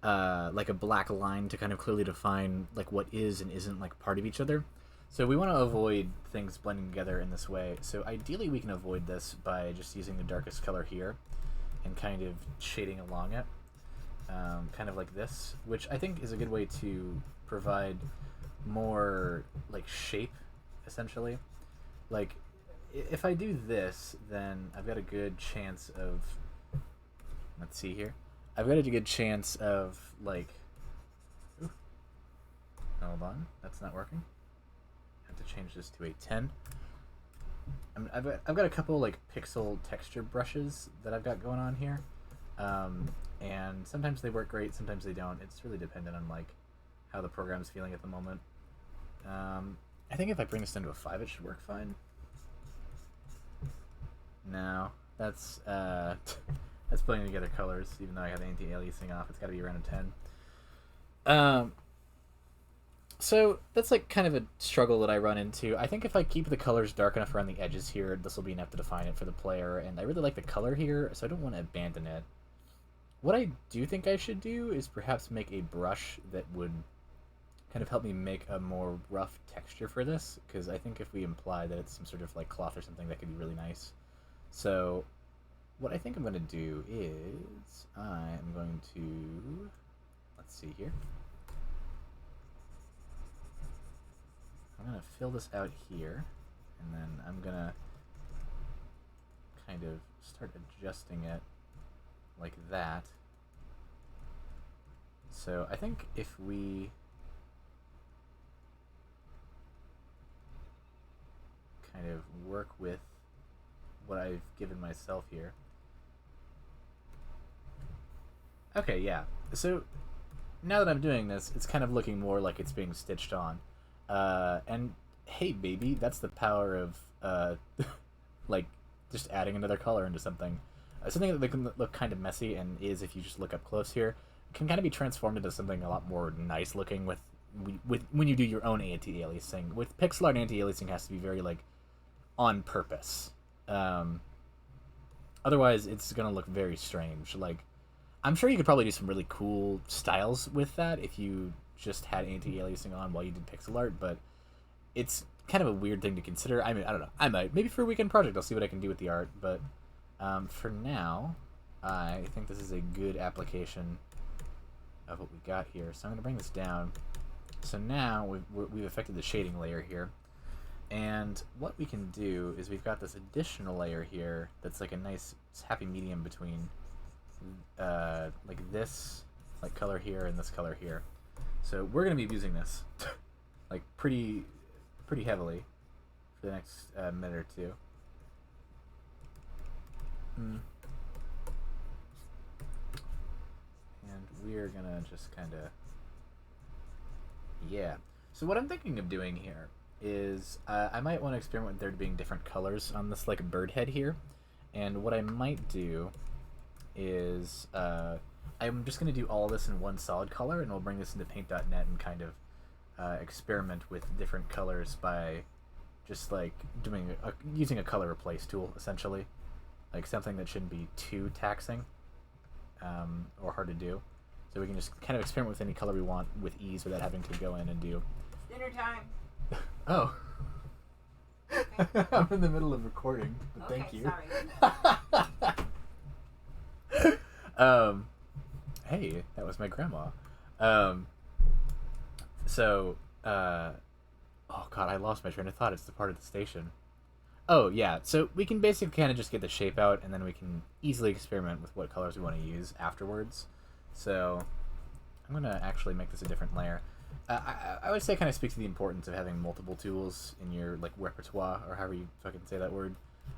like a black line to kind of clearly define like what is and isn't like part of each other. So we want to avoid things blending together in this way. So ideally we can avoid this by just using the darkest color here and kind of shading along it, kind of like this, which I think is a good way to provide more like shape, essentially. Like if I do this, then I've got a good chance of, let's see here, I've got a good chance of like, ooh, hold on, that's not working. To change this to a 10. I've got a couple like pixel texture brushes that I've got going on here, and sometimes they work great, sometimes they don't. It's really dependent on like how the program's feeling at the moment. I think if I bring this down to a 5, it should work fine. No, that's putting together colors, even though I have the anti-aliasing off. It's got to be around a 10. So that's like kind of a struggle that I run into. I think if I keep the colors dark enough around the edges here, this will be enough to define it for the player, and I really like the color here, so I don't want to abandon it. What I do think I should do is perhaps make a brush that would kind of help me make a more rough texture for this, because I think if we imply that it's some sort of like cloth or something, that could be really nice. So what I think I'm going to do is I am going to, let's see here. I'm going to fill this out here, and then I'm going to kind of start adjusting it like that. So I think if we kind of work with what I've given myself here. Okay, yeah. So now that I'm doing this, it's kind of looking more like it's being stitched on. And hey, baby, that's the power of like just adding another color into something. Something that can look kind of messy and is, if you just look up close here, can kind of be transformed into something a lot more nice looking with when you do your own anti-aliasing. With pixel art, anti-aliasing has to be very like on purpose. Otherwise, it's gonna look very strange. Like, I'm sure you could probably do some really cool styles with that if you just had anti-aliasing on while you did pixel art, but it's kind of a weird thing to consider. I mean, I don't know. I might. Maybe for a weekend project, I'll see what I can do with the art, but for now, I think this is a good application of what we got here. So I'm going to bring this down. So now we've affected the shading layer here. And what we can do is we've got this additional layer here that's like a nice happy medium between like this like color here and this color here. So we're going to be using this like pretty heavily for the next minute or two. And we're going to just kind of, yeah. So what I'm thinking of doing here is I might want to experiment with there being different colors on this like bird head here. And what I might do is I'm just going to do all this in one solid color, and we'll bring this into paint.net and kind of experiment with different colors by just like using a color replace tool, essentially. Like something that shouldn't be too taxing or hard to do. So we can just kind of experiment with any color we want with ease without having to go in and do... Dinner time. Oh. Okay. I'm in the middle of recording, but okay, thank you. Sorry. Hey, that was my grandma. Oh god, I lost my train of thought. It's the part of the station. Oh, yeah, so we can basically kind of just get the shape out, and then we can easily experiment with what colors we want to use afterwards. So I'm going to actually make this a different layer. I would say kind of speak to the importance of having multiple tools in your like repertoire, or however you fucking say that word,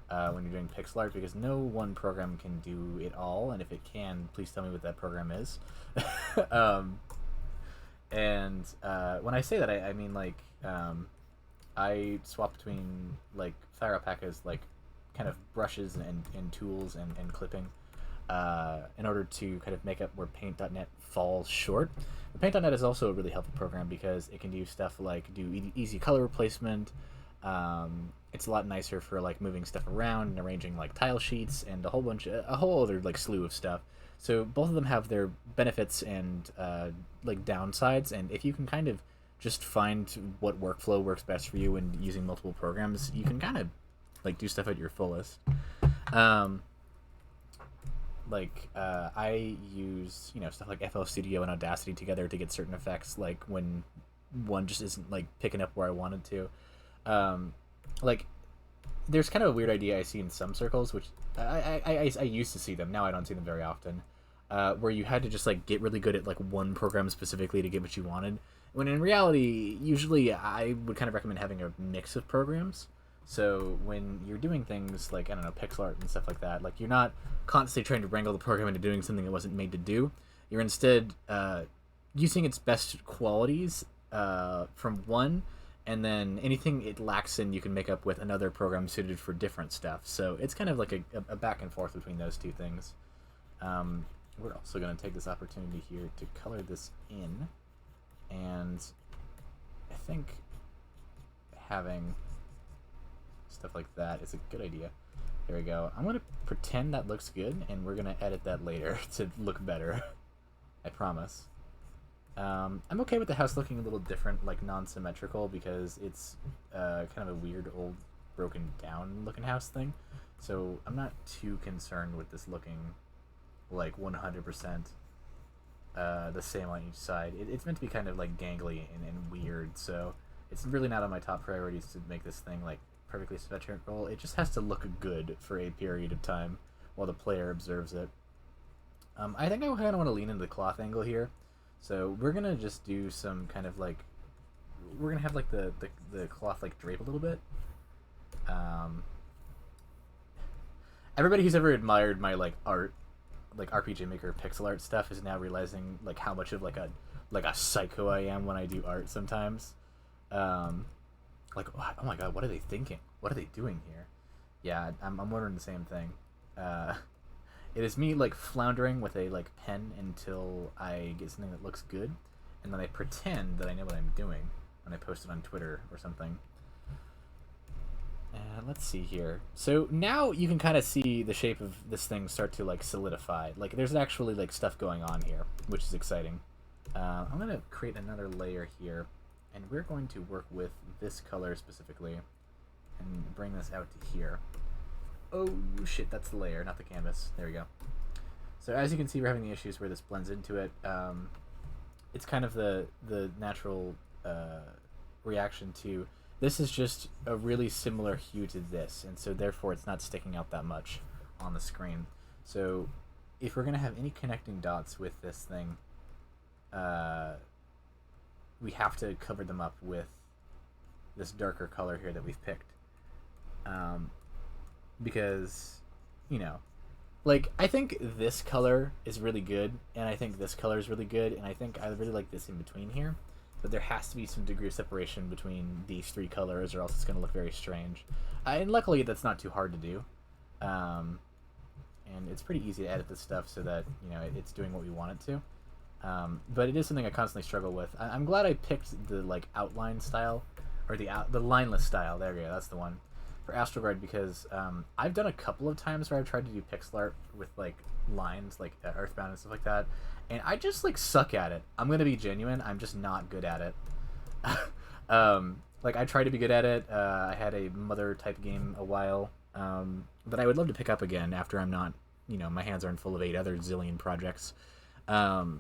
when you're doing pixel art, because no one program can do it all, and if it can, please tell me what that program is. And when I say that, I mean like I swap between like Fire Alpaca's like kind of brushes and tools and clipping in order to kind of make up where Paint.net falls short. But Paint.net is also a really helpful program because it can do stuff like do easy color replacement. It's a lot nicer for like moving stuff around and arranging like tile sheets and a whole other like slew of stuff. So both of them have their benefits and like downsides, and if you can kind of just find what workflow works best for you and using multiple programs, you can kind of like do stuff at your fullest. I use stuff like FL Studio and Audacity together to get certain effects, like when one just isn't like picking up where I wanted to. Like there's kind of a weird idea I see in some circles, which I used to see them, now I don't see them very often, where you had to just like get really good at like one program specifically to get what you wanted, when in reality usually I would kind of recommend having a mix of programs. So when you're doing things like, I don't know, pixel art and stuff like that, like you're not constantly trying to wrangle the program into doing something it wasn't made to do. You're instead using its best qualities from one, and then anything it lacks in you can make up with another program suited for different stuff. So it's kind of like a back and forth between those two things. We're also going to take this opportunity here to color this in, and I think having stuff like that is a good idea. There we go. I'm going to pretend that looks good, and we're going to edit that later to look better. I promise. I'm okay with the house looking a little different, like non-symmetrical, because it's kind of a weird, old, broken down looking house thing. So I'm not too concerned with this looking like 100% the same on each side. It's meant to be kind of like gangly and weird, so it's really not on my top priorities to make this thing like perfectly symmetrical. It just has to look good for a period of time while the player observes it. I think I kind of want to lean into the cloth angle here, so we're gonna just do some kind of like we're gonna have like the cloth like drape a little bit. Everybody who's ever admired my like art, like RPG Maker pixel art stuff, is now realizing like how much of like a psycho I am when I do art sometimes. Like, oh my god, what are they thinking? What are they doing here? Yeah, I'm wondering the same thing. It is me like floundering with a like pen until I get something that looks good, and then I pretend that I know what I'm doing when I post it on Twitter or something. Let's see here. So now you can kind of see the shape of this thing start to like solidify. Like there's actually like stuff going on here, which is exciting. I'm gonna create another layer here, and we're going to work with this color specifically and bring this out to here. Oh shit, that's the layer, not the canvas. There we go. So as you can see, we're having the issues where this blends into it. It's kind of the natural reaction to this is just a really similar hue to this, and so therefore it's not sticking out that much on the screen. So if we're going to have any connecting dots with this thing, we have to cover them up with this darker color here that we've picked. Because, you know, like, I think this color is really good, and I think this color is really good, and I think I really like this in between here. But there has to be some degree of separation between these three colors, or else it's going to look very strange. And luckily, that's not too hard to do. And it's pretty easy to edit this stuff so that, you know, it's doing what we want it to. But it is something I constantly struggle with. I'm glad I picked the, like, outline style, or the lineless style. There we go, that's the one. For Astroguard, because I've done a couple of times where I've tried to do pixel art with like lines, like Earthbound and stuff like that, and I just like suck at it. I'm gonna be genuine. I'm just not good at it. Like I try to be good at it. I had a Mother type game a while that I would love to pick up again after I'm not, you know, my hands aren't full of 8 other zillion projects, and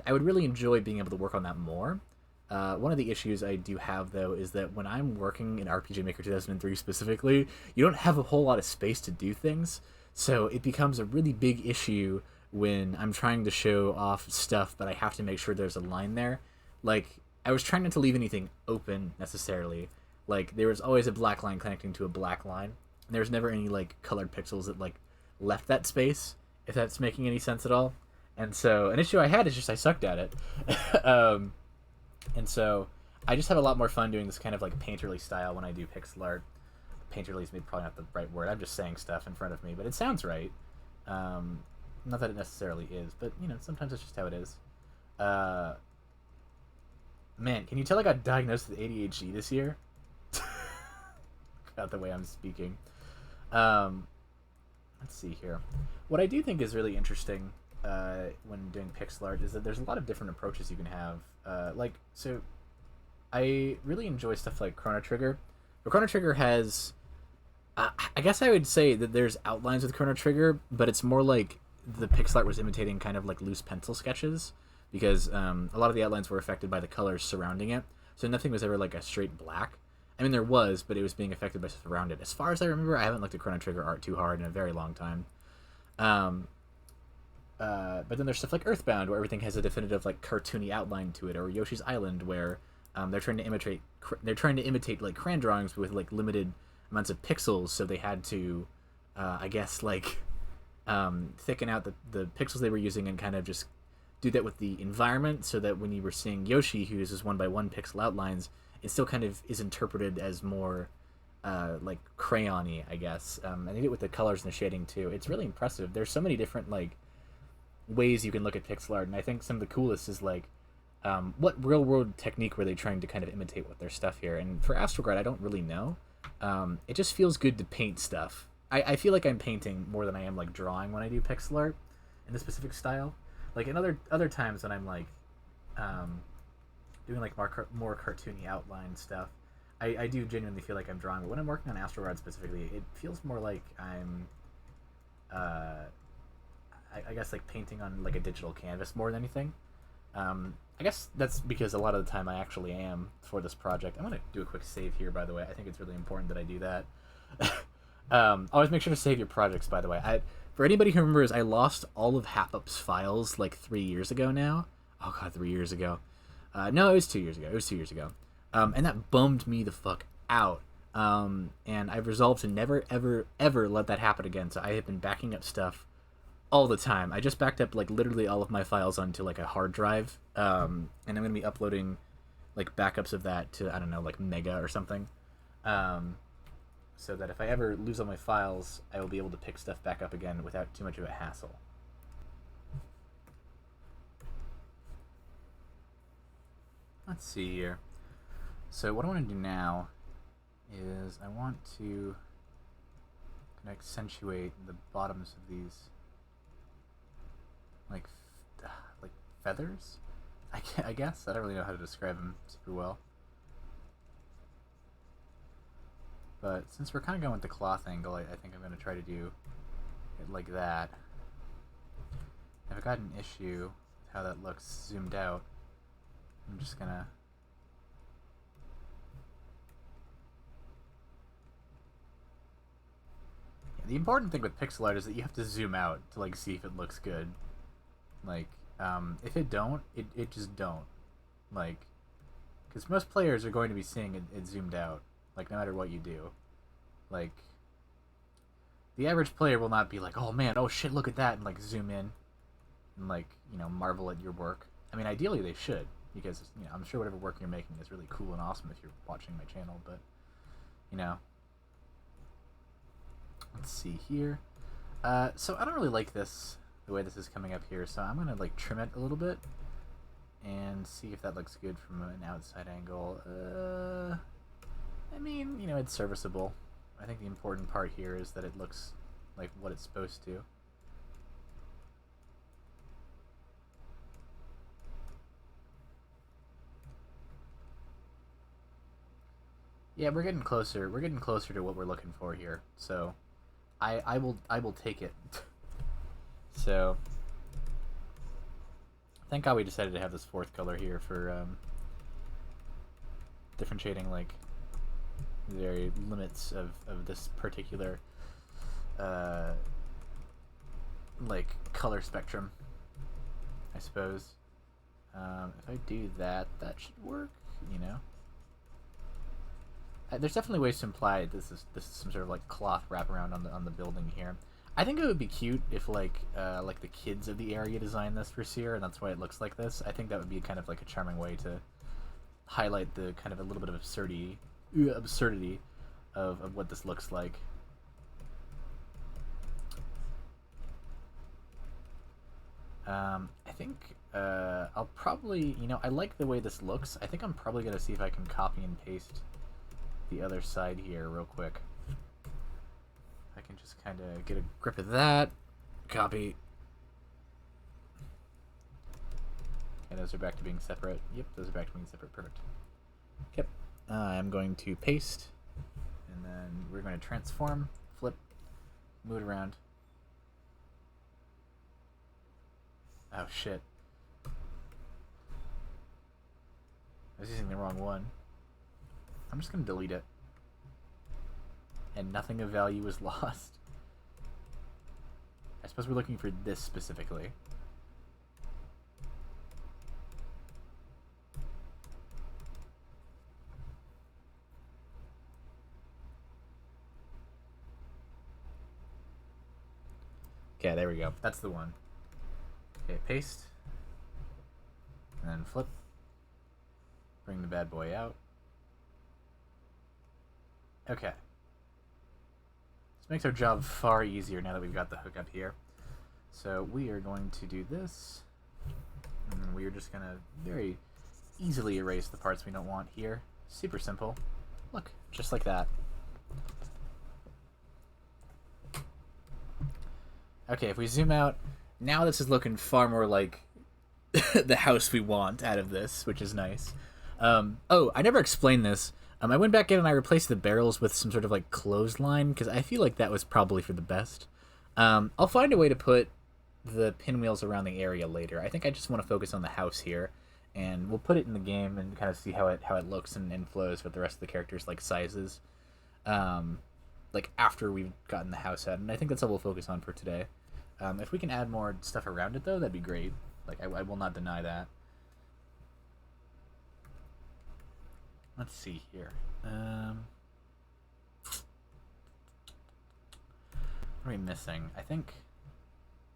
I would really enjoy being able to work on that more. One of the issues I do have, though, is that when I'm working in RPG Maker 2003 specifically, you don't have a whole lot of space to do things, so it becomes a really big issue when I'm trying to show off stuff, but I have to make sure there's a line there. Like, I was trying not to leave anything open, necessarily. Like, there was always a black line connecting to a black line, and there was never any, like, colored pixels that, like, left that space, if that's making any sense at all. And so, an issue I had is just I sucked at it. And so I just have a lot more fun doing this kind of like painterly style when I do pixel art. Painterly is maybe probably not the right word. I'm just saying stuff in front of me, but it sounds right. Not that it necessarily is, but you know, sometimes it's just how it is. Man, can you tell I got diagnosed with ADHD this year? Got the way I'm speaking. Let's see here. What I do think is really interesting when doing pixel art is that there's a lot of different approaches you can have. So I really enjoy stuff like Chrono Trigger. But Chrono Trigger has, I guess I would say that there's outlines with Chrono Trigger, but it's more like the pixel art was imitating kind of like loose pencil sketches, because a lot of the outlines were affected by the colors surrounding it. So nothing was ever like a straight black. I mean, there was, but it was being affected by stuff around it. As far as I remember, I haven't looked at Chrono Trigger art too hard in a very long time. But then there's stuff like Earthbound, where everything has a definitive like cartoony outline to it, or Yoshi's Island, where they're trying to imitate like crayon drawings with like limited amounts of pixels, so they had to, I guess, like thicken out the pixels they were using and kind of just do that with the environment, so that when you were seeing Yoshi, who uses 1x1 pixel outlines, it still kind of is interpreted as more like crayon-y, I guess. And they do it with the colors and the shading too. It's really impressive. There's so many different like ways you can look at pixel art, and I think some of the coolest is like what real world technique were they trying to kind of imitate with their stuff here. And for Astroguard, I don't really know. It just feels good to paint stuff. I feel like I'm painting more than I am like drawing when I do pixel art in a specific style. Like in other times when I'm like doing like more cartoony outline stuff, I do genuinely feel like I'm drawing, but when I'm working on Astrogard specifically, it feels more like I'm, I guess like painting on like a digital canvas more than anything. I guess that's because a lot of the time I actually am for this project. I'm gonna do a quick save here, by the way. I think it's really important that I do that. Always make sure to save your projects, by the way. For anybody who remembers, I lost all of HapUp's files like 3 years ago now. Oh god, 3 years ago. No, it was 2 years ago. It was 2 years ago. And that bummed me the fuck out. And I've resolved to never, ever, ever let that happen again. So I have been backing up stuff all the time. I just backed up like literally all of my files onto like a hard drive. And I'm gonna be uploading like backups of that to, I don't know, like Mega or something. So that if I ever lose all my files, I will be able to pick stuff back up again without too much of a hassle. Let's see here. So what I want to do now is I want to kind of accentuate the bottoms of these like feathers, I guess. I don't really know how to describe them super well. But since we're kind of going with the cloth angle, I think I'm going to try to do it like that. If I got an issue with how that looks zoomed out, I'm just going to... The important thing with pixel art is that you have to zoom out to like see if it looks good. Like, if it don't, it just don't. Like, because most players are going to be seeing it zoomed out. Like, no matter what you do. Like, the average player will not be like, oh man, oh shit, look at that, and like zoom in and like, you know, marvel at your work. I mean, ideally they should, because, you know, I'm sure whatever work you're making is really cool and awesome if you're watching my channel, but, you know. Let's see here. So I don't really like this, the way this is coming up here, so I'm gonna like trim it a little bit and see if that looks good from an outside angle. I mean, you know, it's serviceable. I think the important part here is that it looks like what it's supposed to. Yeah, we're getting closer. We're getting closer to what we're looking for here. So, I will take it. So, thank God we decided to have this fourth color here for differentiating like the very limits of this particular like color spectrum, I suppose. If I do that, that should work, you know. There's definitely ways to imply this is some sort of like cloth wraparound on the building here. I think it would be cute if like the kids of the area designed this for Sear, and that's why it looks like this. I think that would be kind of like a charming way to highlight the kind of a little bit of absurdity of what this looks like. I think I'll probably, you know, I like the way this looks. I think I'm probably gonna see if I can copy and paste the other side here real quick. I can just kind of get a grip of that. Copy. Okay, those are back to being separate. Yep, those are back to being separate. Perfect. Yep. I'm going to paste, and then we're going to transform, flip, move it around. Oh shit. I was using the wrong one. I'm just going to delete it. And nothing of value is lost. I suppose we're looking for this specifically. Okay, there we go. That's the one. Okay, paste. And then flip. Bring the bad boy out. Okay. This makes our job far easier now that we've got the hook up here. So we are going to do this. And then we are just going to very easily erase the parts we don't want here. Super simple. Look, just like that. Okay, if we zoom out, now this is looking far more like the house we want out of this, which is nice. Oh, I never explained this. I went back in and I replaced the barrels with some sort of like clothesline because I feel like that was probably for the best. I'll find a way to put the pinwheels around the area later. I think I just want to focus on the house here, and we'll put it in the game and kind of see how it looks and flows with the rest of the characters' like sizes. Like after we've gotten the house out, and I think that's all we'll focus on for today. If we can add more stuff around it though, that'd be great. Like I will not deny that. Let's see here. What are we missing? I think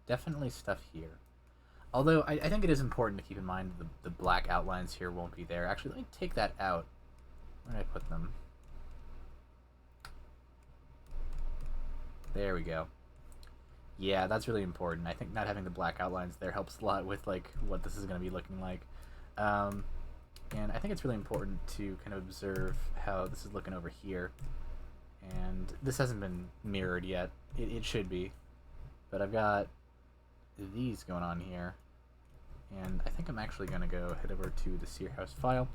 definitely stuff here. Although I think it is important to keep in mind the black outlines here won't be there. Actually, let me take that out. Where did I put them? There we go. Yeah, that's really important. I think not having the black outlines there helps a lot with like what this is going to be looking like. And I think it's really important to kind of observe how this is looking over here. And this hasn't been mirrored yet. It should be. But I've got these going on here. And I think I'm actually going to go head over to the Sear house file.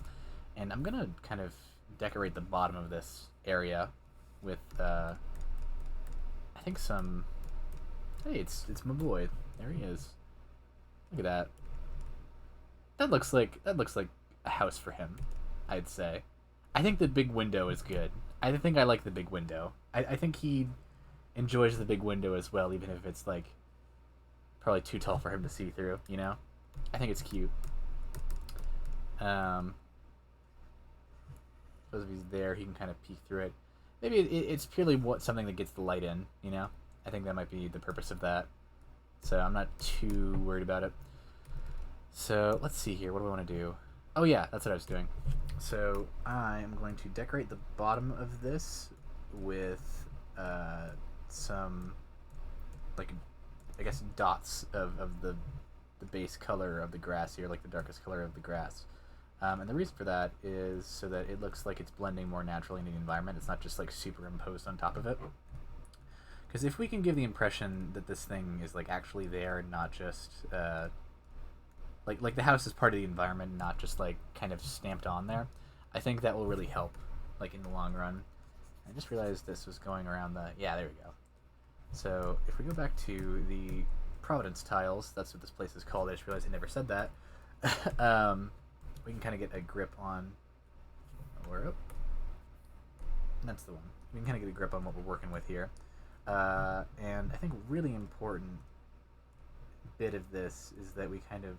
And I'm going to kind of decorate the bottom of this area with, I think some... Hey, it's my boy. There he is. Look at that. That looks like a house for him, I'd say. I think the big window is good. I think I like the big window. I think he enjoys the big window as well, even if it's like probably too tall for him to see through, you know? I think it's cute. Suppose if he's there, he can kind of peek through it. Maybe it's purely something that gets the light in, you know? I think that might be the purpose of that. So I'm not too worried about it. So let's see here. What do I want to do? Oh yeah, that's what I was doing. So I'm going to decorate the bottom of this with some, like, I guess dots of the base color of the grass here, like the darkest color of the grass. And the reason for that is so that it looks like it's blending more naturally into the environment. It's not just like superimposed on top of it. Because if we can give the impression that this thing is like actually there and not just like the house is part of the environment, not just like kind of stamped on there, I think that will really help, like in the long run. I just realized this was going around the... Yeah, there we go. So if we go back to the Providence tiles, that's what this place is called. I just realized I never said that. We can kind of get a grip on... We're up. That's the one. We can kind of get a grip on what we're working with here. And I think a really important bit of this is that we kind of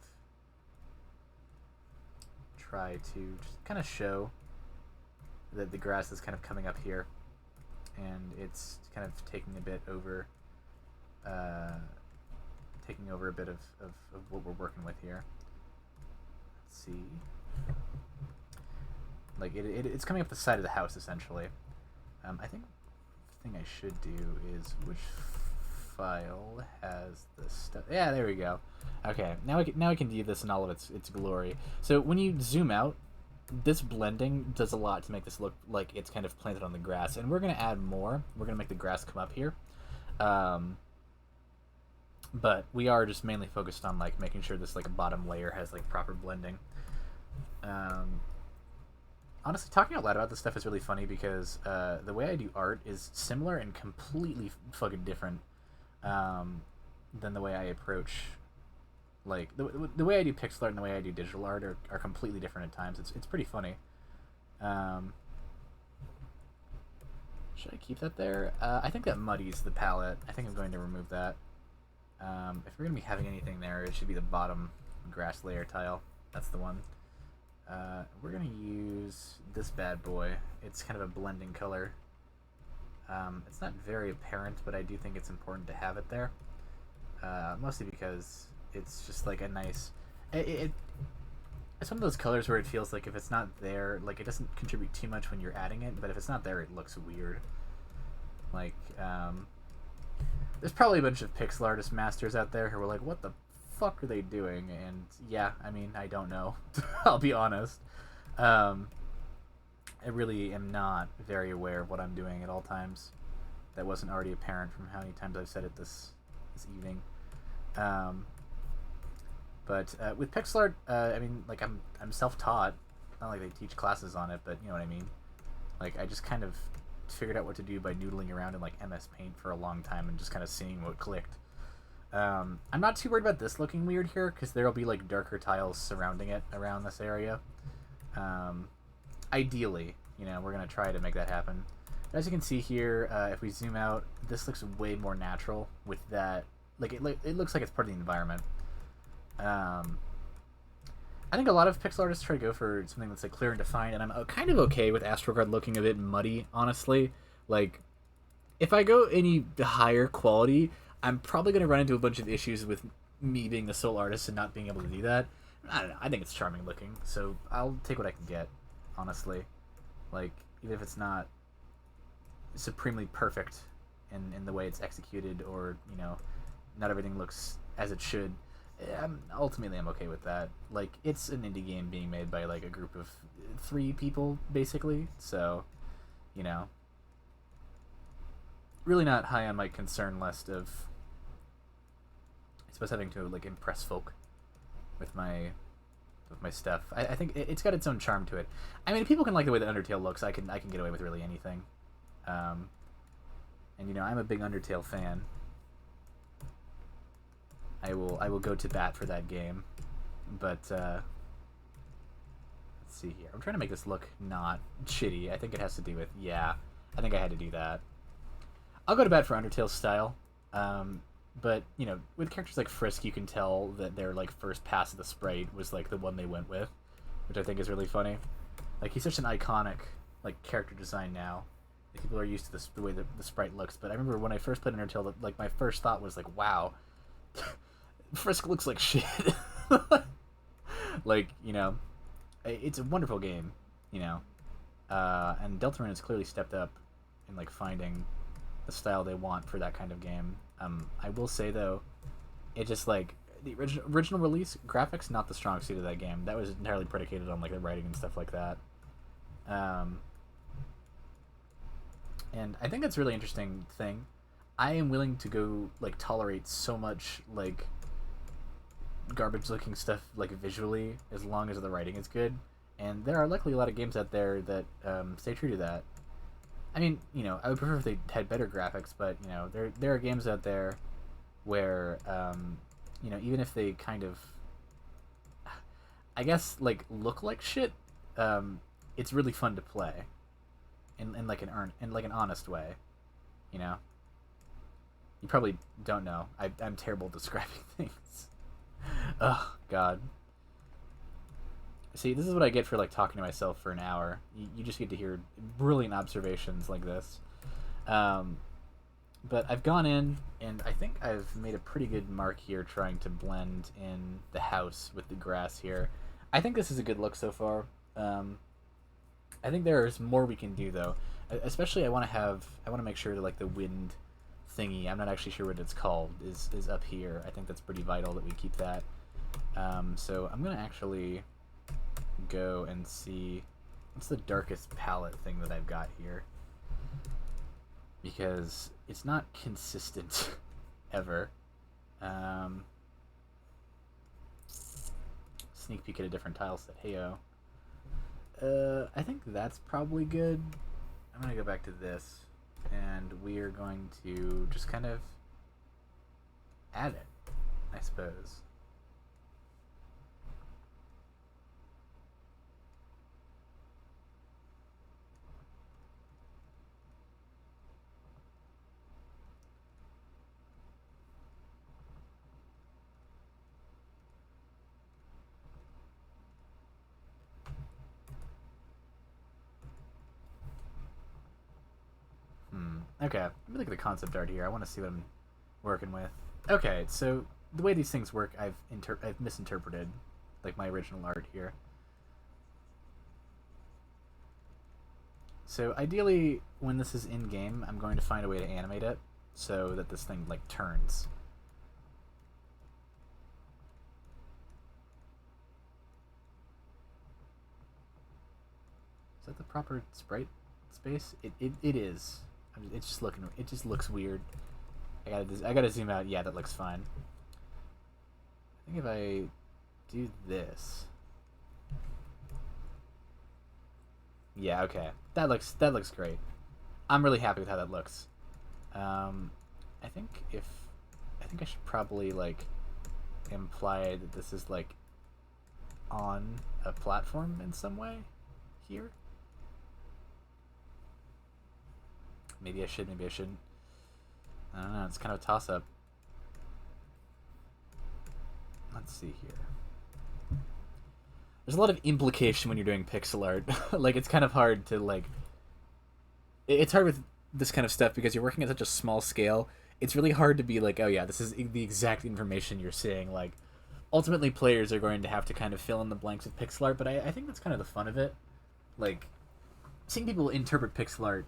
try to just kind of show that the grass is kind of coming up here, and it's kind of taking a bit over, a bit of what we're working with here. Let's see. Like it's coming up the side of the house essentially. I think the thing I should do is which file has the stuff. Yeah, there we go. Okay, now we can view this in all of its glory. So when you zoom out, this blending does a lot to make this look like it's kind of planted on the grass, and we're gonna add more. We're gonna make the grass come up here, but we are just mainly focused on like making sure this like bottom layer has like proper blending. Honestly, talking out loud about this stuff is really funny because the way I do art is similar and completely fucking different than the way I approach, like, the way I do pixel art and the way I do digital art are completely different at times. It's pretty funny. Should I keep that there? I think that muddies the palette. I think I'm going to remove that. If we're going to be having anything there, it should be the bottom grass layer tile. That's the one. We're going to use this bad boy. It's kind of a blending color. It's not very apparent, but I do think it's important to have it there. Mostly because it's just like a nice... It's one of those colors where it feels like if it's not there, like it doesn't contribute too much when you're adding it, but if it's not there, it looks weird. Like, there's probably a bunch of pixel artist masters out there who are like, what the fuck are they doing? And yeah, I mean, I don't know. I'll be honest. I really am not very aware of what I'm doing at all times. That wasn't already apparent from how many times I've said it this evening. But with pixel art, I mean, like I'm self-taught. Not like they teach classes on it, but you know what I mean. Like, I just kind of figured out what to do by noodling around in, like, MS Paint for a long time and just kind of seeing what clicked. I'm not too worried about this looking weird here, because there will be, like, darker tiles surrounding it around this area. Ideally, you know, we're going to try to make that happen. But as you can see here, if we zoom out, this looks way more natural with that. Like, it looks like it's part of the environment. I think a lot of pixel artists try to go for something that's like clear and defined, and I'm kind of okay with Astroguard looking a bit muddy, honestly. Like, if I go any higher quality, I'm probably going to run into a bunch of issues with me being the sole artist and not being able to do that. I don't know. I think it's charming looking, so I'll take what I can get, honestly. Like, even if it's not supremely perfect in the way it's executed, or, you know, not everything looks as it should, ultimately I'm okay with that. Like, it's an indie game being made by, like, a group of 3 people, basically, so, you know, really not high on my concern list of, I suppose, having to, like, impress folk with my stuff. I think it's got its own charm to it. I mean, if people can like the way that Undertale looks, I can get away with really anything. And, you know, I'm a big Undertale fan. I will go to bat for that game, but let's see here. I'm trying to make this look not shitty. I think it has to do with, yeah, I think I had to do that. I'll go to bat for Undertale style, but, you know, with characters like Frisk, you can tell that their, like, first pass of the sprite was, like, the one they went with, which I think is really funny. Like, he's such an iconic, like, character design now. Like, people are used to the way the sprite looks, but I remember when I first played Undertale, like, my first thought was, like, wow, Frisk looks like shit. Like, you know, it's a wonderful game, you know, and Deltarune has clearly stepped up in, like, finding the style they want for that kind of game. I will say, though, it just, like, the original release graphics, not the strong suit of that game. That was entirely predicated on, like, the writing and stuff like that. And I think that's a really interesting thing. I am willing to go, like, tolerate so much, like, garbage looking stuff, like, visually, as long as the writing is good. And there are luckily a lot of games out there that stay true to that. I mean, you know, I would prefer if they had better graphics, but, you know, there are games out there where, you know, even if they kind of, I guess, like, look like shit, it's really fun to play in like an honest way, you know. You probably don't know. I'm terrible at describing things. Oh God. See, this is what I get for, like, talking to myself for an hour. You just get to hear brilliant observations like this. But I've gone in, and I think I've made a pretty good mark here trying to blend in the house with the grass here. I think this is a good look so far. I think there's more we can do, though. Especially I want to make sure that, like, the wind thingy, I'm not actually sure what it's called, is up here. I think that's pretty vital that we keep that. So I'm going to actually go and see what's the darkest palette thing that I've got here, because it's not consistent ever. Sneak peek at a different tile set. Heyo. I think that's probably good. I'm gonna go back to this, and we're going to just kind of add it, I suppose. Okay, let me look at the concept art here. I want to see what I'm working with. Okay, so the way these things work, I've misinterpreted, like, my original art here. So ideally, when this is in game, I'm going to find a way to animate it so that this thing, like, turns. Is that the proper sprite space? It is. I mean, it just looks weird. I gotta zoom out. Yeah, that looks fine. I think if I do this, Yeah, okay. That looks great. I'm really happy with how that looks. I think I should probably like imply that this is like on a platform in some way here. Maybe I should, maybe I shouldn't. I don't know, it's kind of a toss up. Let's see here. There's a lot of implication when you're doing pixel art. Like, it's kind of hard to, like... It's hard with this kind of stuff because you're working at such a small scale. It's really hard to be like, oh yeah, this is the exact information you're seeing. Like, ultimately players are going to have to kind of fill in the blanks with pixel art, but I think that's kind of the fun of it. Like, seeing people interpret pixel art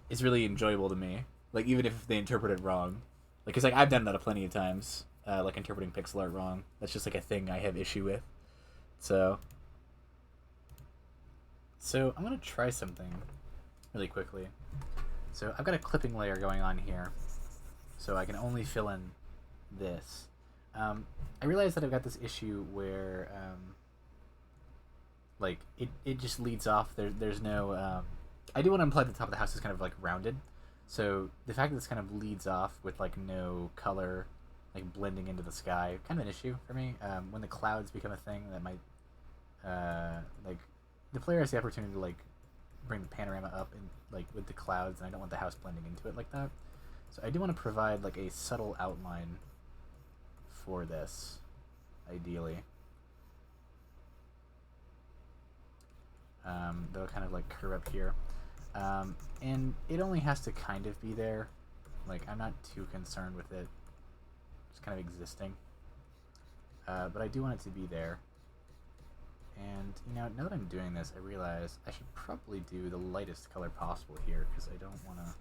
is really enjoyable to me. Like, even if they interpret it wrong. Like, cause like I've done that plenty of times. Like interpreting pixel art wrong. That's just like a thing I have issue with. So I'm gonna try something really quickly. So I've got a clipping layer going on here, so I can only fill in this. I realize that I've got this issue where like it just leads off. There's no. I do want to imply that the top of the house is kind of like rounded, so the fact that this kind of leads off with like no color, like blending into the sky, kind of an issue for me. When the clouds become a thing, that might like the player has the opportunity to like bring the panorama up and like with the clouds, and I don't want the house blending into it like that. So I do want to provide like a subtle outline for this, ideally. That'll kind of like curve up here, and it only has to kind of be there. Like, I'm not too concerned with it just kind of existing, but I do want it to be there. And, you know, now that I'm doing this, I realize I should probably do the lightest color possible here, because I don't want to...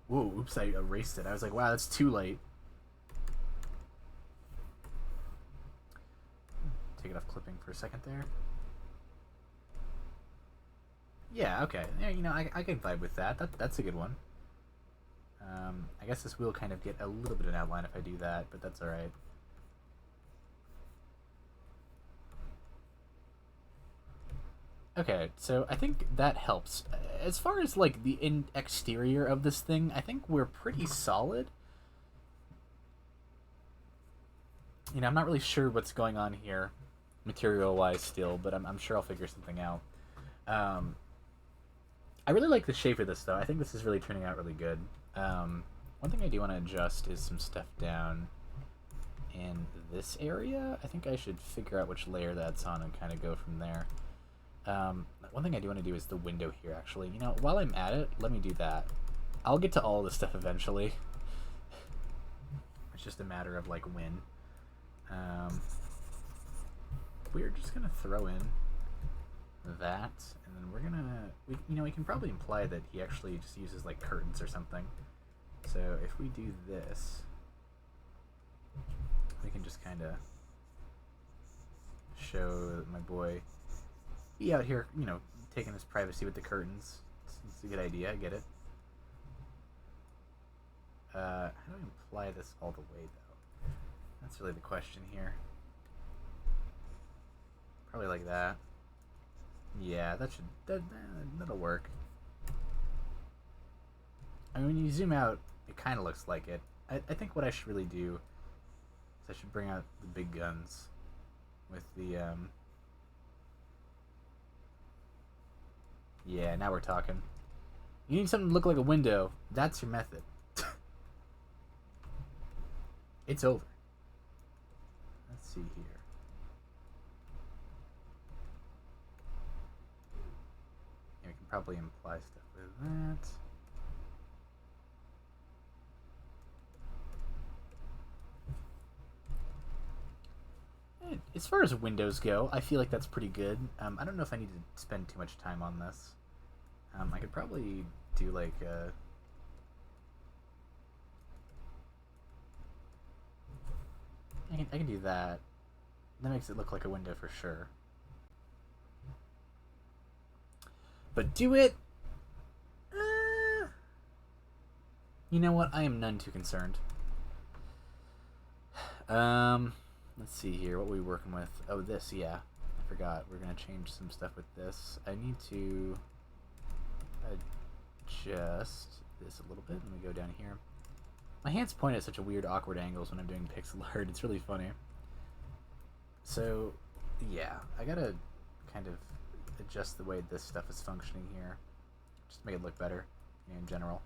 Whoa, oops, I erased it. I was like, wow, that's too light. Take it off clipping for a second there. Yeah, okay. Yeah, you know, I can vibe with that. That's a good one. I guess this will kind of get a little bit of an outline if I do that, but that's alright. Okay, so I think that helps. As far as, like, the exterior of this thing, I think we're pretty solid. You know, I'm not really sure what's going on here, material-wise still, but I'm sure I'll figure something out. I really like the shape of this, though. I think this is really turning out really good. One thing I do want to adjust is some stuff down in this area. I think I should figure out which layer that's on and kind of go from there. One thing I do want to do is the window here, actually. You know, while I'm at it, let me do that. I'll get to all this stuff eventually. It's just a matter of, like, when. We're just going to throw in that, and then we're going to... we can probably imply that he actually just uses, like, curtains or something. So if we do this, we can just kind of show my boy... He out here, you know, taking his privacy with the curtains. It's a good idea, I get it. How do I imply this all the way, though? That's really the question here. Probably like that. Yeah, that'll work. I mean, when you zoom out, it kind of looks like it. I think what I should really do is I should bring out the big guns with the, Yeah, now we're talking. You need something to look like a window. That's your method. It's over. Let's see here. Yeah, we can probably imply stuff with that. As far as windows go, I feel like that's pretty good. I don't know if I need to spend too much time on this. I could probably do like I can do that. That makes it look like a window for sure. But do it? You know what? I am none too concerned. Let's see here. What are we working with? Oh, this, yeah. forgot. We're going to change some stuff with this. I need to adjust this a little bit. Let me go down here. My hands point at such a weird, awkward angles when I'm doing pixel art. It's really funny. So, yeah, I gotta kind of adjust the way this stuff is functioning here, just to make it look better in general.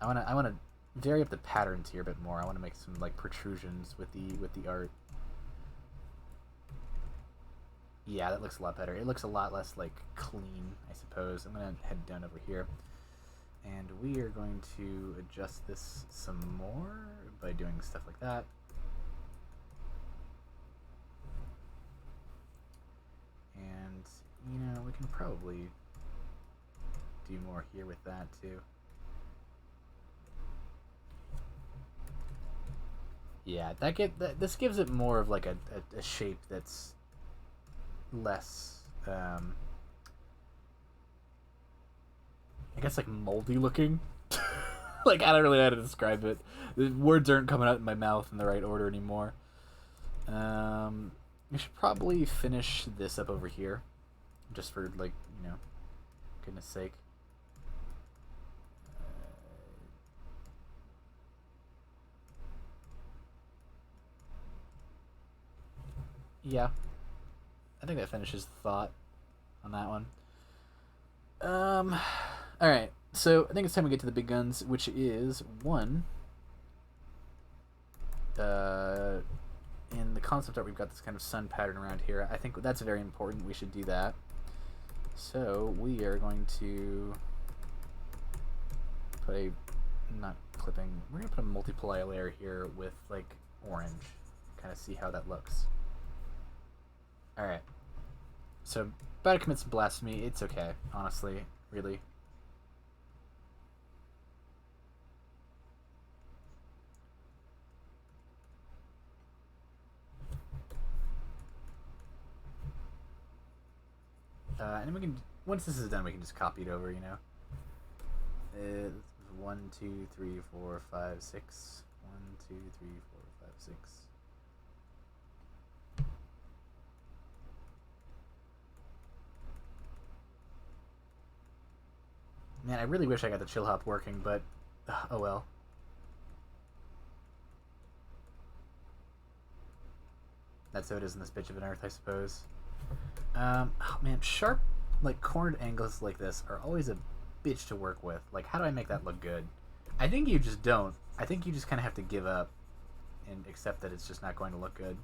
I wanna vary up the patterns here a bit more. I want to make some like protrusions with the art. Yeah, that looks a lot better. It looks a lot less like clean, I suppose. I'm gonna head down over here, and we are going to adjust this some more by doing stuff like that. And you know, we can probably do more here with that too. Yeah, this gives it more of like a shape that's less, I guess like moldy looking. Like, I don't really know how to describe it. The words aren't coming out in my mouth in the right order anymore. We should probably finish this up over here, just for like, you know, goodness sake. Yeah, I think that finishes the thought on that one. Alright, so I think it's time we get to the big guns, which is one. In the concept art, we've got this kind of sun pattern around here. I think that's very important. We should do that. So we are going to put a, not clipping, we're going to put a multiply layer here with like orange. Kind of see how that looks. Alright. So, about to commit some blasphemy. It's okay, honestly. Really. And then we can, once this is done, we can just copy it over, you know. 1, 2, 3, 4, 5, 6. 1, 2, 3, 4, 5, 6. Man, I really wish I got the chill hop working, but oh well. That's how it is in this bitch of an earth, I suppose. Oh man, sharp, like cornered angles like this are always a bitch to work with. Like, how do I make that look good? I think you just don't. I think you just kind of have to give up and accept that it's just not going to look good.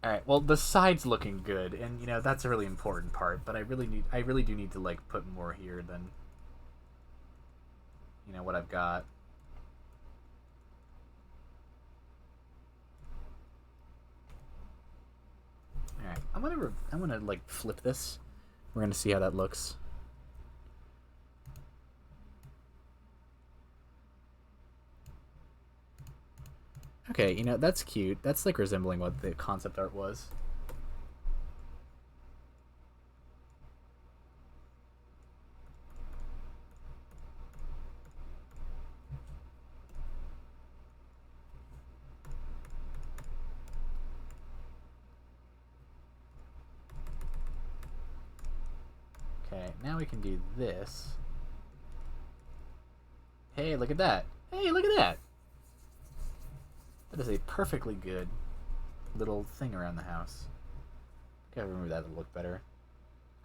Alright, well, the side's looking good, and, you know, that's a really important part, but I really do need to, like, put more here than, you know, what I've got. Alright, I'm gonna, like, flip this. We're gonna see how that looks. Okay, you know, that's cute. That's, like, resembling what the concept art was. Okay, now we can do this. Hey, look at that. Hey, look at that. That is a perfectly good little thing around the house. Gotta remove that to look better.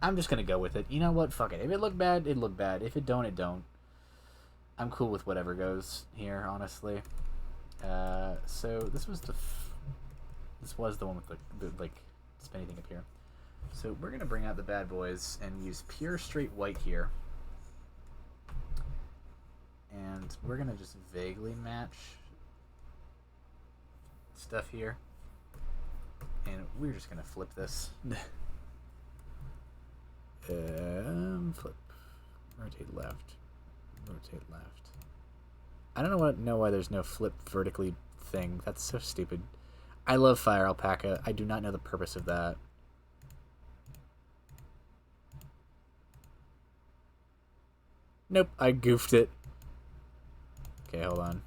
I'm just gonna go with it. You know what? Fuck it. If it looked bad, it looked bad. If it don't, it don't. I'm cool with whatever goes here, honestly. So this was the one with the like spinny thing up here. So we're gonna bring out the bad boys and use pure straight white here. And we're gonna just vaguely match stuff here, and we're just gonna flip this. Flip, rotate left, rotate left. I don't know why there's no flip vertically thing. That's so stupid. I love Fire Alpaca. I do not know the purpose of that. Nope, I goofed it. Okay, hold on.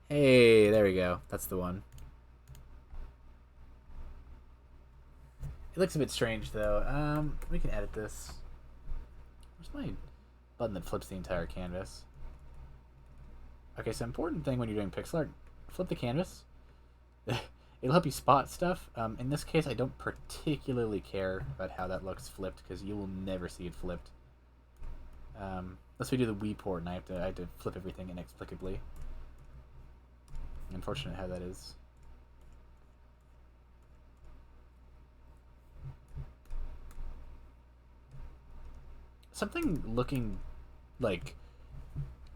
Hey, there we go. That's the one. It looks a bit strange, though. We can edit this. Where's my button that flips the entire canvas? Okay, so important thing when you're doing pixel art, flip the canvas. It'll help you spot stuff. In this case, I don't particularly care about how that looks flipped, because you will never see it flipped. Unless we do the Wii port, and I have to flip everything inexplicably. Unfortunate how that is. Something looking like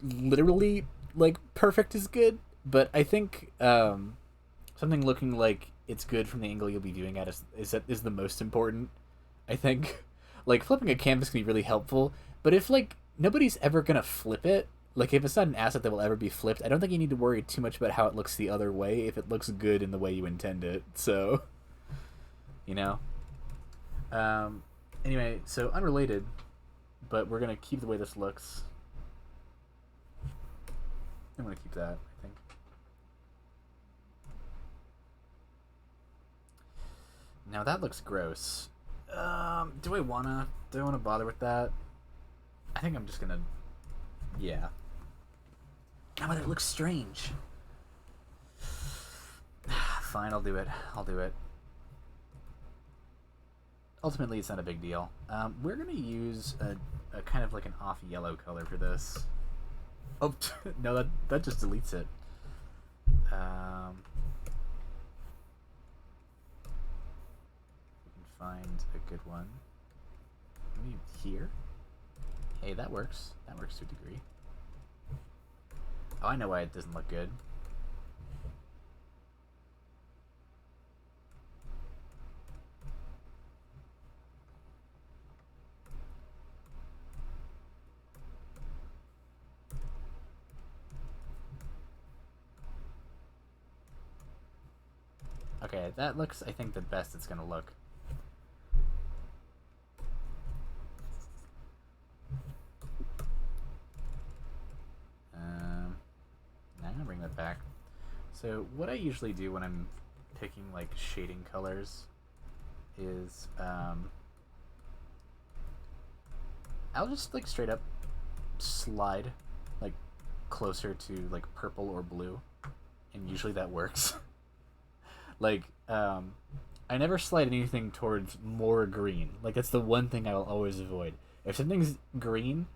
literally like perfect is good, but I think something looking like it's good from the angle you'll be viewing at is the most important. I think like flipping a canvas can be really helpful, but if like nobody's ever gonna flip it, like if it's not an asset that will ever be flipped, I don't think you need to worry too much about how it looks the other way if it looks good in the way you intend it. So, you know. Anyway, so unrelated, but we're gonna keep the way this looks. I'm gonna keep that, I think. Now that looks gross. Do I wanna bother with that? I think I'm just gonna, yeah. Oh, but it looks strange. Fine, I'll do it. Ultimately, it's not a big deal. We're gonna use a kind of like an off yellow color for this. Oh no, that just deletes it. We can find a good one. Maybe here. Hey, that works. That works to a degree. Oh, I know why it doesn't look good. Okay, that looks, I think, the best it's gonna look. Now I'm gonna bring that back. So what I usually do when I'm picking like shading colors is I'll just like straight up slide like closer to like purple or blue, and usually that works. Like I never slide anything towards more green. Like that's the one thing I will always avoid. If something's green,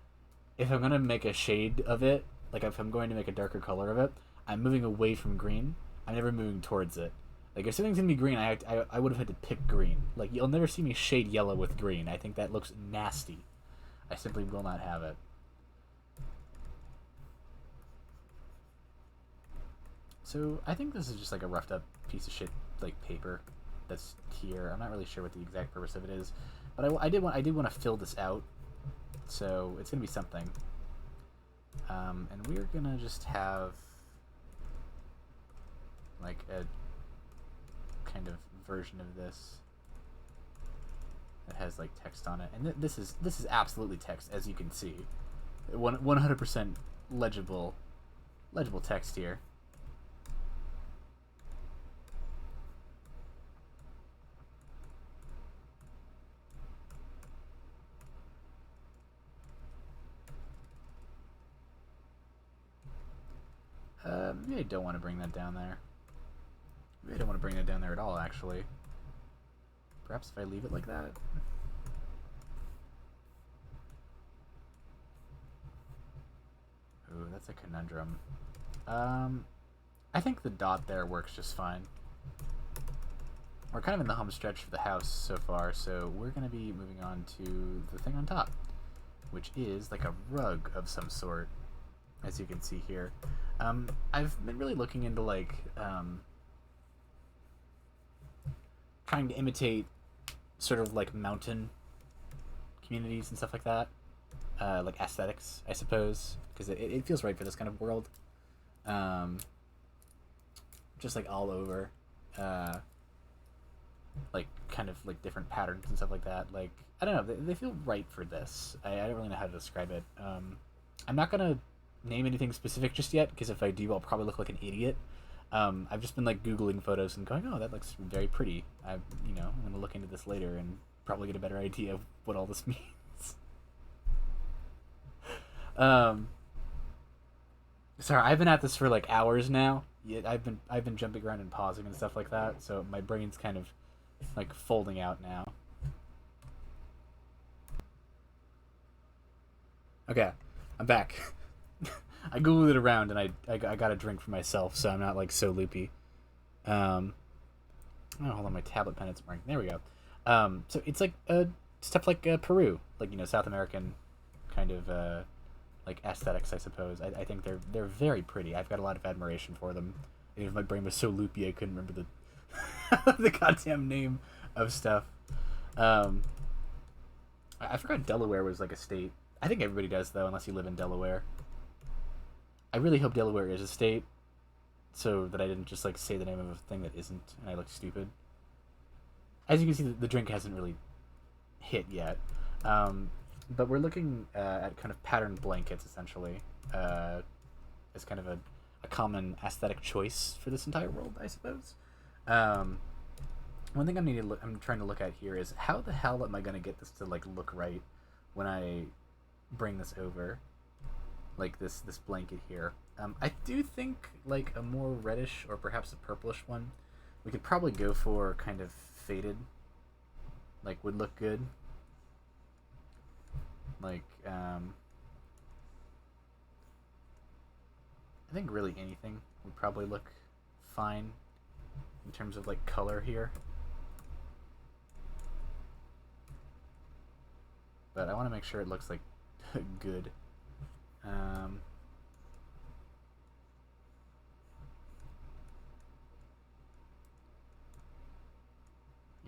if I'm gonna make a shade of it, like if I'm going to make a darker color of it, I'm moving away from green. I'm never moving towards it. Like if something's gonna be green, I would have had to pick green. Like you'll never see me shade yellow with green. I think that looks nasty. I simply will not have it. So I think this is just like a roughed up piece of shit like paper that's here. I'm not really sure what the exact purpose of it is, but I did want to fill this out, so it's gonna be something. And we're gonna just have like a kind of version of this that has like text on it, and this is absolutely text, as you can see. 100% legible text here. Maybe I don't want to bring that down there. Maybe I don't want to bring that down there at all, actually. Perhaps if I leave it like that. Ooh, that's a conundrum. I think the dot there works just fine. We're kind of in the home stretch of the house so far, so we're going to be moving on to the thing on top, which is like a rug of some sort, as you can see here. I've been really looking into like trying to imitate sort of like mountain communities and stuff like that, like aesthetics, I suppose, because it feels right for this kind of world. Just like all over, like kind of like different patterns and stuff like that. Like, I don't know, they feel right for this. I don't really know how to describe it. I'm not gonna name anything specific just yet, because if I do, I'll probably look like an idiot. I've just been like Googling photos and going, oh, that looks very pretty. I'm gonna look into this later and probably get a better idea of what all this means. Sorry, I've been at this for like hours now. Yeah, I've been jumping around and pausing and stuff like that, so my brain's kind of like folding out now. Okay, I'm back. I googled it around and I got a drink for myself, so I'm not like so loopy. Oh, hold on, my tablet pen isn't working. There we go. So it's like stuff like Peru, like South American kind of like aesthetics, I suppose. I think they're very pretty. I've got a lot of admiration for them. Even if my brain was so loopy, I couldn't remember the the goddamn name of stuff. I forgot Delaware was like a state. I think everybody does though, unless you live in Delaware. I really hope Delaware is a state, so that I didn't just like say the name of a thing that isn't, and I look stupid. As you can see, the drink hasn't really hit yet. But we're looking at kind of patterned blankets, essentially, as kind of a common aesthetic choice for this entire world, I suppose. One thing I'm trying to look at here is how the hell am I going to get this to like look right when I bring this over, like this blanket here. I do think like a more reddish or perhaps a purplish one. We could probably go for kind of faded, like would look good. Like, I think really anything would probably look fine in terms of like color here. But I want to make sure it looks like good.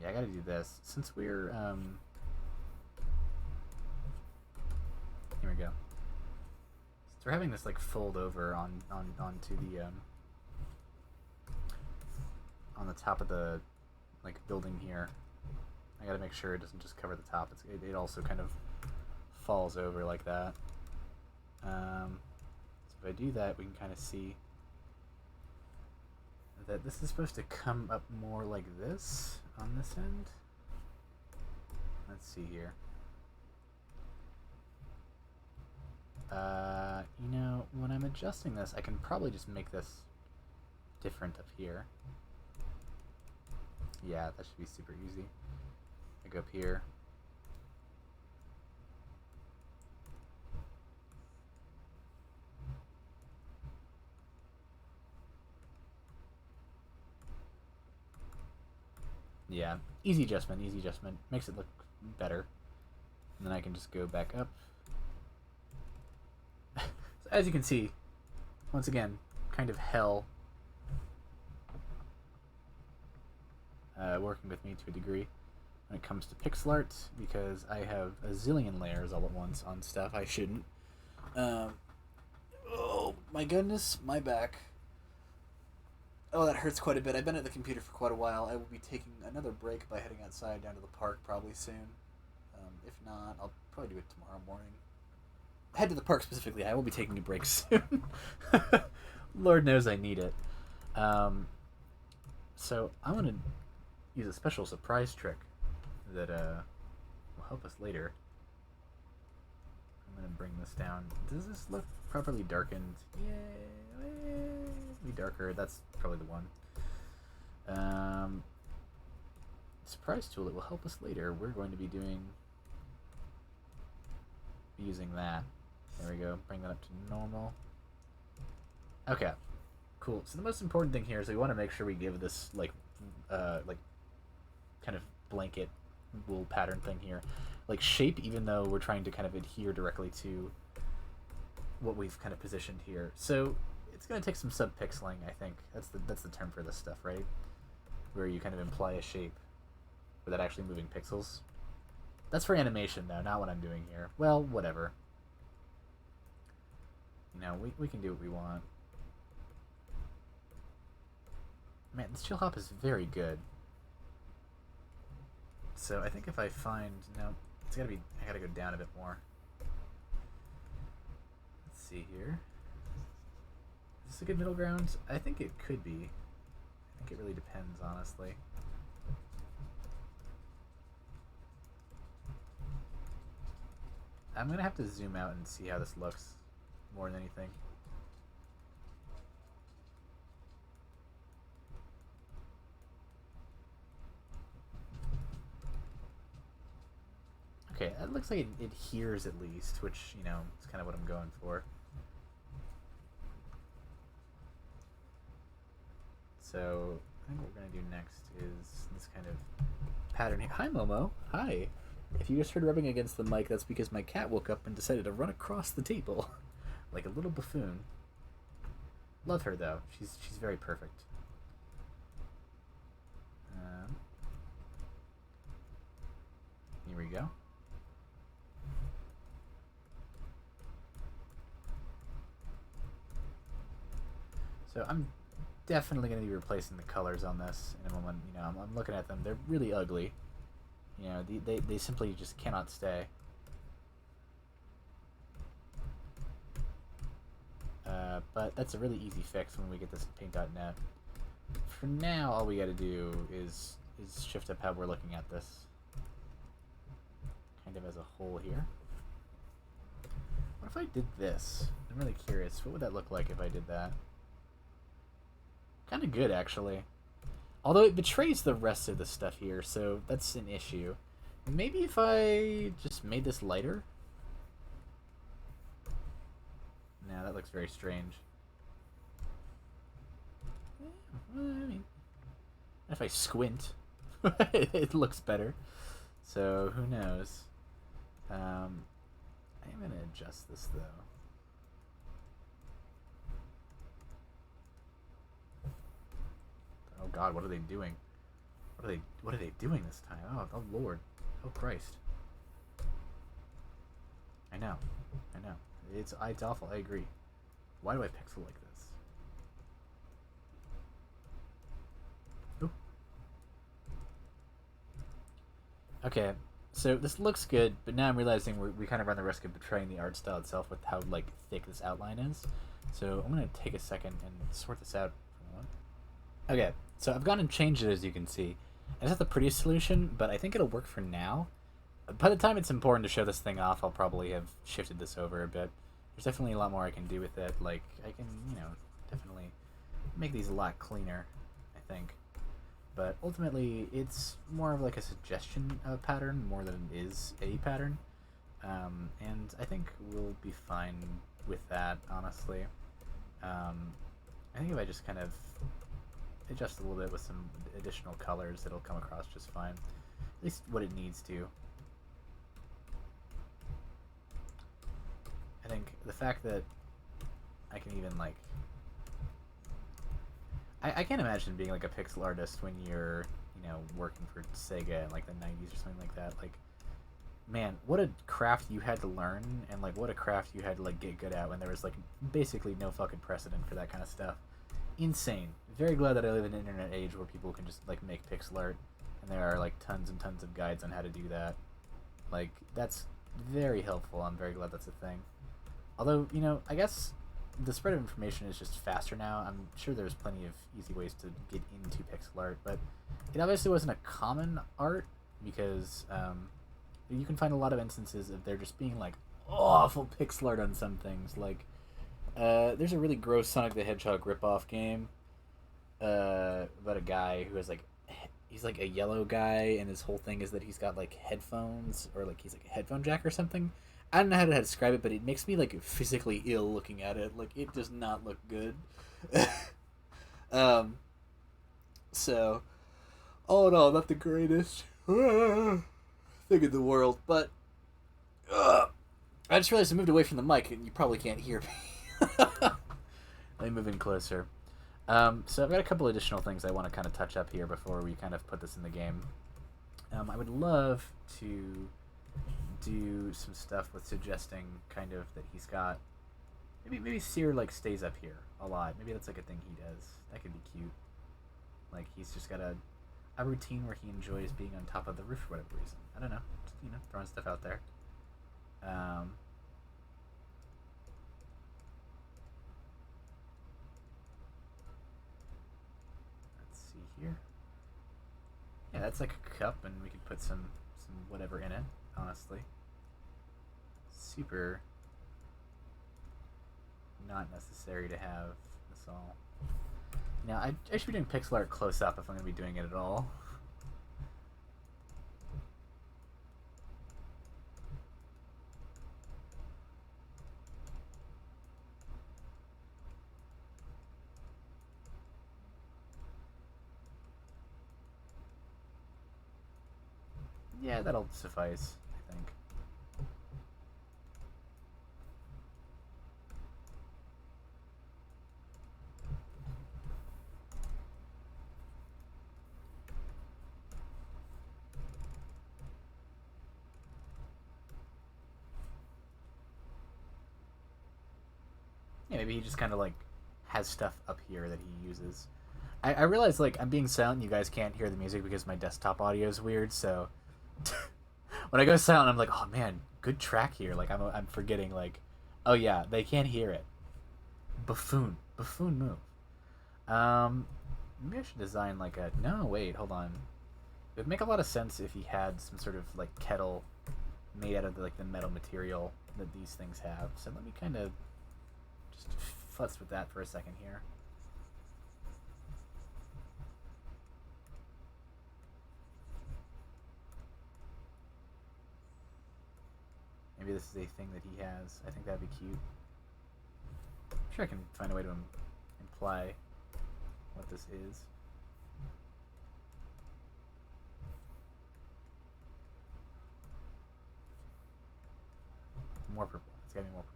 Yeah, I gotta do this. Since we're, here we go. So we're having this like fold over onto the on the top of the like building here. I gotta make sure it doesn't just cover the top. It also kind of falls over like that. So if I do that, we can kind of see that this is supposed to come up more like this on this end. Let's see here. When I'm adjusting this, I can probably just make this different up here. Yeah, that should be super easy. I go up here. Yeah, easy adjustment, makes it look better. And then I can just go back up. So as you can see, once again, kind of hell working with me to a degree when it comes to pixel art, because I have a zillion layers all at once on stuff I shouldn't. Oh my goodness, my back. Oh, that hurts quite a bit. I've been at the computer for quite a while. I will be taking another break by heading outside down to the park probably soon. If not, I'll probably do it tomorrow morning. Head to the park specifically. I will be taking a break soon. Lord knows I need it. So I'm going to use a special surprise trick that will help us later. I'm going to bring this down. Does this look properly darkened? Yeah, be darker. That's probably the one. Surprise tool that will help us later. We're going to be using that. There we go. Bring that up to normal. Okay, cool. So the most important thing here is we want to make sure we give this like kind of blanket wool pattern thing here like shape, even though we're trying to kind of adhere directly to what we've kind of positioned here. So it's going to take some subpixeling, I think. That's the term for this stuff, right? Where you kind of imply a shape without actually moving pixels. That's for animation, though, not what I'm doing here. Well, whatever. We can do what we want. Man, this chillhop is very good. So I think if I find... No, it's gotta be... I gotta go down a bit more. Let's see here. Is this a good middle ground? I think it could be. I think it really depends, honestly. I'm gonna have to zoom out and see how this looks more than anything. Okay, that looks like it hears at least, which, you know, is kind of what I'm going for. So, I think what we're going to do next is this kind of pattern here. Hi, Momo. Hi. If you just heard rubbing against the mic, that's because my cat woke up and decided to run across the table like a little buffoon. Love her, though. She's very perfect. Here we go. So I'm definitely going to be replacing the colors on this in a moment. You know, I'm looking at them. They're really ugly. You know, they simply just cannot stay. But that's a really easy fix when we get this in paint.net. For now, all we got to do is shift up how we're looking at this. Kind of as a whole here. What if I did this? I'm really curious. What would that look like if I did that? Kind of good, actually. Although it betrays the rest of the stuff here, so that's an issue. Maybe if I just made this lighter? No, that looks very strange. Well, I mean, if I squint, it looks better. So, who knows? I'm going to adjust this, though. Oh God, what are they doing? What are they doing this time? Oh Lord. Oh Christ. I know. It's awful, I agree. Why do I pixel like this? Ooh. Okay, so this looks good, but now I'm realizing we kind of run the risk of betraying the art style itself with how like thick this outline is. So I'm gonna take a second and sort this out. Okay, so I've gone and changed it, as you can see. It's not the prettiest solution, but I think it'll work for now. By the time it's important to show this thing off, I'll probably have shifted this over a bit. There's definitely a lot more I can do with it. Like, I can, you know, definitely make these a lot cleaner, I think. But ultimately, it's more of like a suggestion of a pattern more than it is a pattern. And I think we'll be fine with that, honestly. I think if I just kind of adjust a little bit with some additional colors, it'll come across just fine. At least what it needs to. I think the fact that I can even like... I can't imagine being like a pixel artist when you're, you know, working for Sega in like the 90s or something like that. Like, man, what a craft you had to learn, and like what a craft you had to like get good at when there was like basically no fucking precedent for that kind of stuff. Insane. Very glad that I live in an internet age where people can just like make pixel art, and there are like tons and tons of guides on how to do that. Like, that's very helpful. I'm very glad that's a thing. Although, you know, I guess the spread of information is just faster now. I'm sure there's plenty of easy ways to get into pixel art, but it obviously wasn't a common art because you can find a lot of instances of there just being like awful pixel art on some things. Like, there's a really gross Sonic the Hedgehog ripoff game about a guy who has like, he's like a yellow guy, and his whole thing is that he's got like headphones, or like he's like a headphone jack or something. I don't know how to describe it, but it makes me like physically ill looking at it. Like, it does not look good. So, all in all, not the greatest thing in the world, but I just realized I moved away from the mic, and you probably can't hear me. Let me move in closer. So I've got a couple additional things I want to kind of touch up here before we kind of put this in the game. I would love to do some stuff with suggesting kind of that he's got maybe Sear like stays up here a lot. Maybe that's like a thing he does. That could be cute. Like, he's just got a a routine where he enjoys being on top of the roof for whatever reason. I don't know. Just, throwing stuff out there. Let's see here. Yeah, that's like a cup, and we could put some whatever in it. Honestly, super not necessary to have this all. Now, I should be doing pixel art close up if I'm going to be doing it at all. Yeah, that'll suffice, I think. Yeah, maybe he just kind of like has stuff up here that he uses. I realize like I'm being silent, you guys can't hear the music because my desktop audio is weird, so when I go silent I'm like, oh man, good track here. Like I'm forgetting like, oh yeah, they can't hear it. Buffoon move. Maybe I should design like a wait, hold on. It would make a lot of sense if he had some sort of like kettle made out of like the metal material that these things have. So let me kind of just futz with that for a second here. Maybe this is a thing that he has. I think that'd be cute. I'm sure I can find a way to imply what this is. More purple. It's gotta be more purple.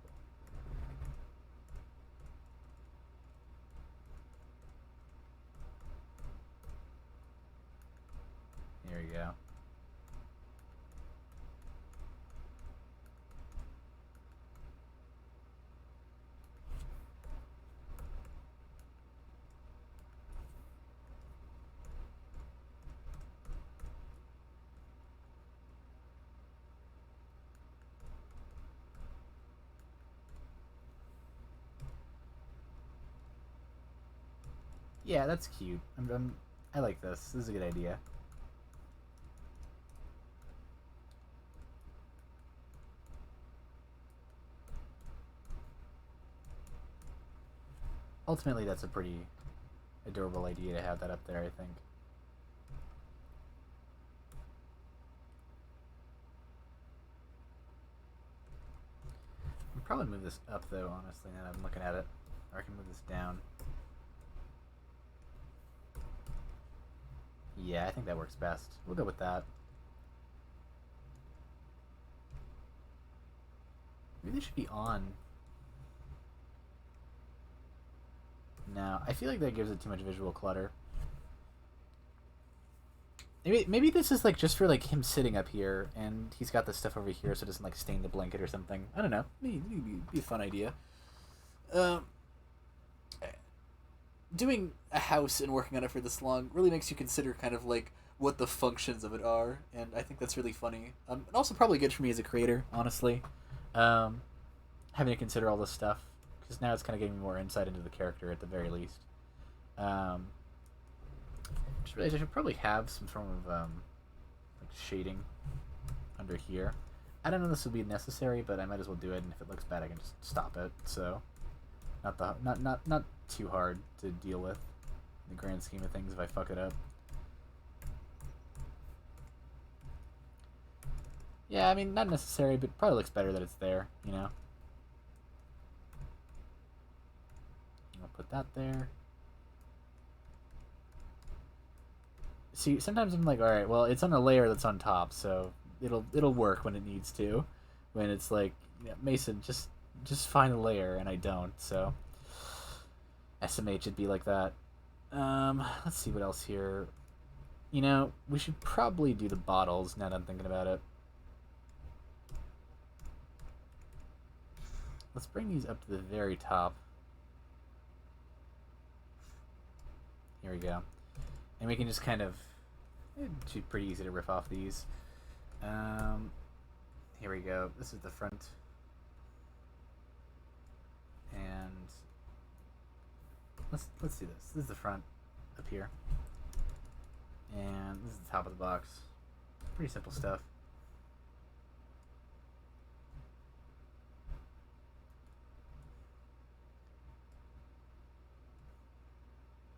There you go. Yeah, that's cute. I like this. This is a good idea. Ultimately, that's a pretty adorable idea to have that up there, I think. I'll probably move this up, though, honestly, now that I'm looking at it. Or I can move this down. Yeah, I think that works best. We'll go with that. Maybe they should be on. No, I feel like that gives it too much visual clutter. Maybe this is like just for like him sitting up here, and he's got this stuff over here, so it doesn't like stain the blanket or something. I don't know. Maybe be a fun idea. Doing a house and working on it for this long really makes you consider kind of like what the functions of it are, and I think that's really funny. And also probably good for me as a creator, honestly, having to consider all this stuff, because now it's kind of giving me more insight into the character at the very least. Just realized I should probably have some form of like shading under here. I don't know if this would be necessary, but I might as well do it, and if it looks bad I can just stop it. So not too hard to deal with in the grand scheme of things if I fuck it up. Yeah, I mean, not necessary, but probably looks better that it's there, you know? I'll put that there. See, sometimes I'm like, alright, well, it's on a layer that's on top, so it'll work when it needs to. When it's like, yeah, Mason, just find a layer, and I don't, so... SMH would be like that. Let's see what else here. You know, we should probably do the bottles now that I'm thinking about it. Let's bring these up to the very top. Here we go. And we can just kind of It's pretty easy to riff off these. Here we go. This is the front. And let's do this. This is the front up here. And this is the top of the box. Pretty simple stuff.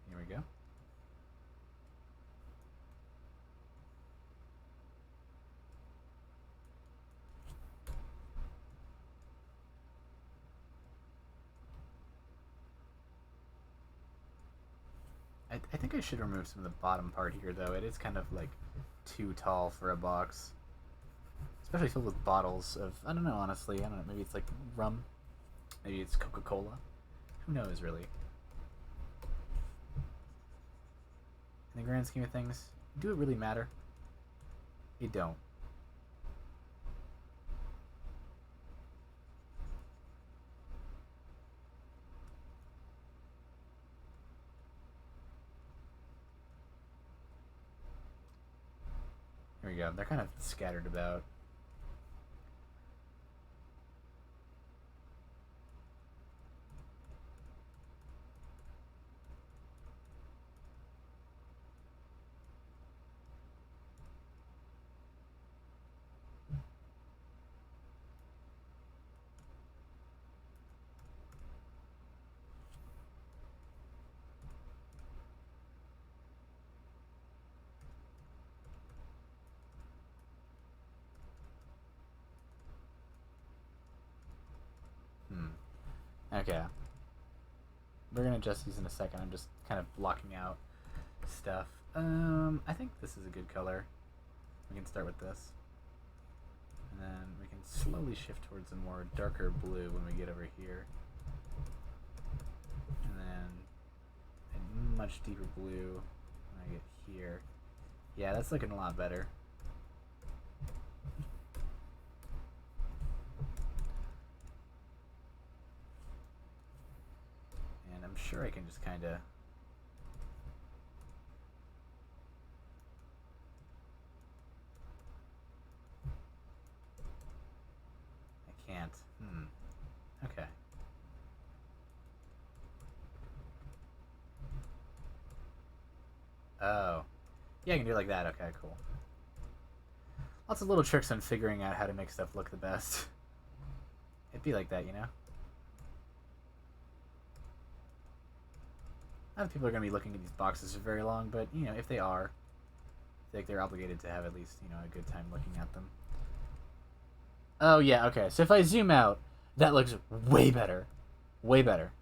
Here we go. I think I should remove some of the bottom part here, though. It is kind of like too tall for a box, especially filled with bottles of, I don't know, honestly. I don't know, maybe it's like rum, maybe it's Coca-Cola. Who knows, really? In the grand scheme of things, do it really matter? It don't. Here we go. They're kind of scattered about. Okay. We're gonna adjust these in a second. I'm just kind of blocking out stuff. I think this is a good color. We can start with this. And then we can slowly shift towards a more darker blue when we get over here. And then a much deeper blue when I get here. Yeah, that's looking a lot better. And I'm sure I can just kind of... I can't. Okay. Oh. Yeah, I can do it like that. Okay, cool. Lots of little tricks on figuring out how to make stuff look the best. It'd be like that, you know? Not that people are going to be looking at these boxes for very long, but, you know, if they are, I think they're obligated to have at least, you know, a good time looking at them. Oh, yeah, okay. So if I zoom out, that looks way better. Way better.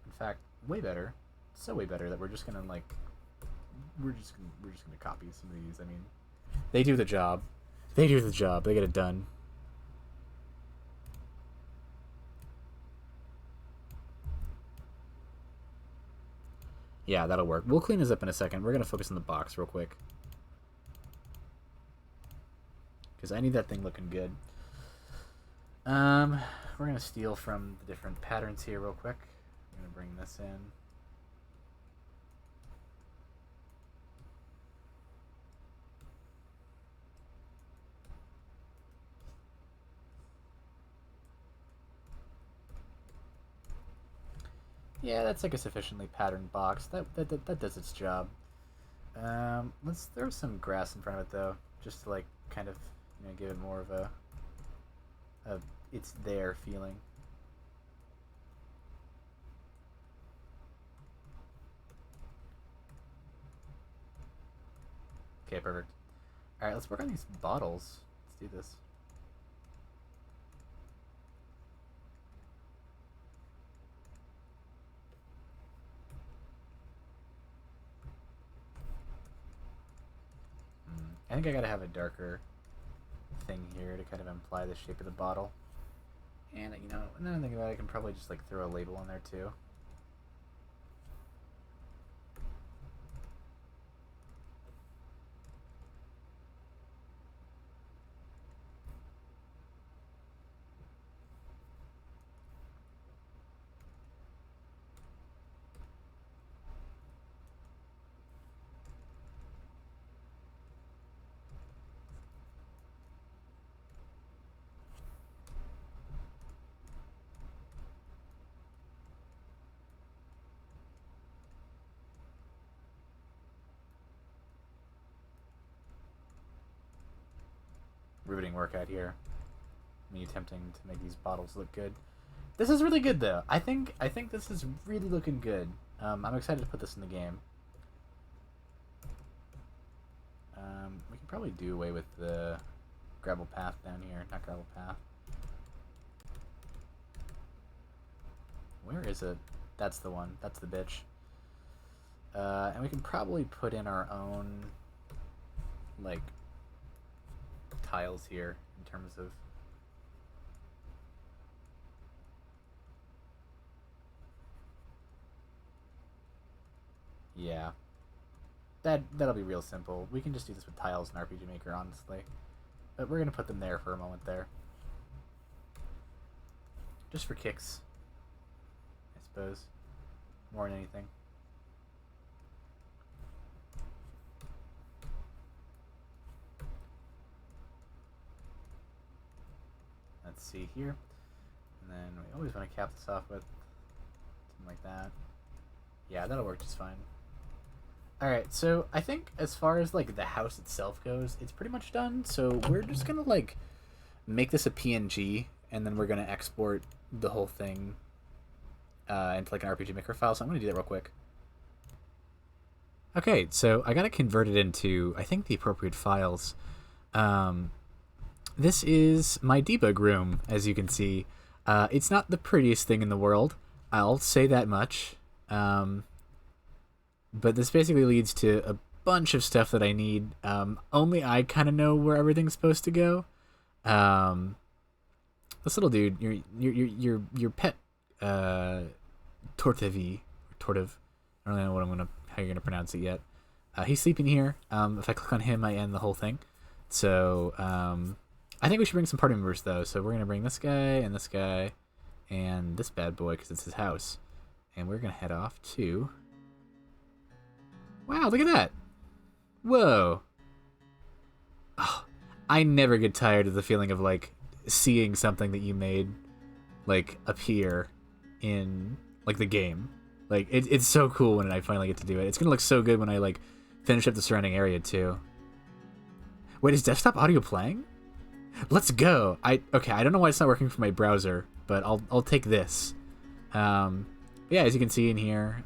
In fact, way better. So way better that we're just gonna, like... We're just gonna copy some of these. I mean, they do the job. They do the job. They get it done. Yeah, that'll work. We'll clean this up in a second. We're gonna focus on the box real quick, because I need that thing looking good. We're gonna steal from the different patterns here real quick. I'm gonna bring this in. Yeah, that's like a sufficiently patterned box. That does its job. Let's throw some grass in front of it though, just to like kind of, you know, give it more of a it's there feeling. Okay, perfect. All right, let's work on these bottles. Let's do this. I think I gotta have a darker thing here to kind of imply the shape of the bottle. And, you know, another thing about it, I can probably just like throw a label in there too. riveting work out here. Me attempting to make these bottles look good. This is really good though. I think this is really looking good. I'm excited to put this in the game. We can probably do away with the gravel path down here. Not gravel path. Where is it? That's the one. That's the bitch. And we can probably put in our own, like, tiles here in terms of... Yeah. That'll be real simple. We can just do this with tiles in RPG Maker, honestly. But we're going to put them there for a moment there. Just for kicks, I suppose. More than anything. Let's see here. And then we always want to cap this off with something like that. Yeah, that'll work just fine. Alright, so I think as far as like the house itself goes, it's pretty much done. So we're just gonna like make this a PNG, and then we're gonna export the whole thing into like an RPG Maker file. So I'm gonna do that real quick. Okay, so I got it converted into, I think, the appropriate files. This is my debug room, as you can see. It's not the prettiest thing in the world, I'll say that much. But this basically leads to a bunch of stuff that I need. Only I kind of know where everything's supposed to go. This little dude, your pet, Tortevi, Tortev. I don't know how you're gonna pronounce it yet. He's sleeping here. If I click on him, I end the whole thing. So I think we should bring some party members though. So we're gonna bring this guy and this bad boy because it's his house, and we're gonna head off to. Wow, look at that! Whoa! Oh, I never get tired of the feeling of like seeing something that you made like appear in like the game. Like it's so cool when I finally get to do it. It's gonna look so good when I like finish up the surrounding area too. Wait, is desktop audio playing? Let's go! I don't know why it's not working for my browser, but I'll take this. Yeah, as you can see in here,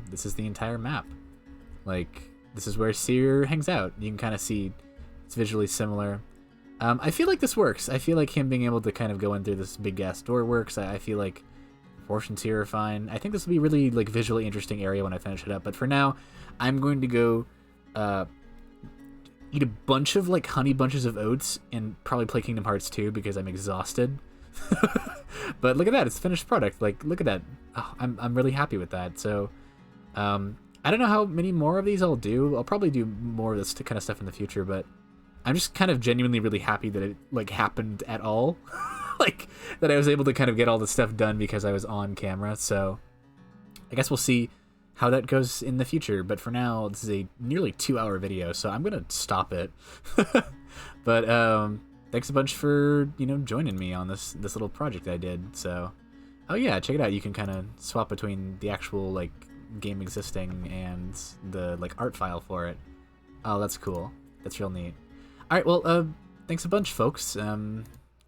this is the entire map. Like, this is where Sear hangs out. You can kind of see it's visually similar. I feel like this works. I feel like him being able to kind of go in through this big-ass door works. I feel like proportions here are fine. I think this will be really, like, visually interesting area when I finish it up. But for now, I'm going to go eat a bunch of, like, honey bunches of oats and probably play Kingdom Hearts 2 because I'm exhausted. But look at that. It's a finished product. Like, look at that. Oh, I'm really happy with that. So, I don't know how many more of these I'll do. I'll probably do more of this kind of stuff in the future, but I'm just kind of genuinely really happy that it like happened at all. Like that I was able to kind of get all this stuff done because I was on camera. So I guess we'll see how that goes in the future. But for now, this is a nearly 2-hour video, so I'm gonna stop it. But thanks a bunch for joining me on this little project I did. So oh yeah, check it out. You can kind of swap between the actual like game existing and the like art file for it. Oh, that's cool. That's real neat. All right, well, thanks a bunch, folks. I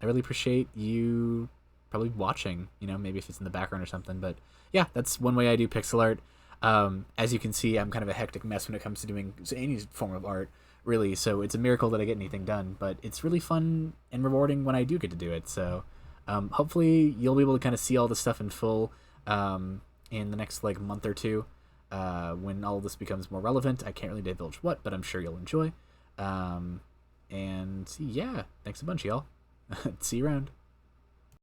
really appreciate you probably watching. Maybe if it's in the background or something. But yeah, that's one way I do pixel art. As you can see, I'm kind of a hectic mess when it comes to doing any form of art, really. So it's a miracle that I get anything done. But it's really fun and rewarding when I do get to do it. So hopefully you'll be able to kind of see all this stuff in full. In the next like month or two, when all of this becomes more relevant. I can't really divulge what, but I'm sure you'll enjoy. And yeah, thanks a bunch, y'all. See you around.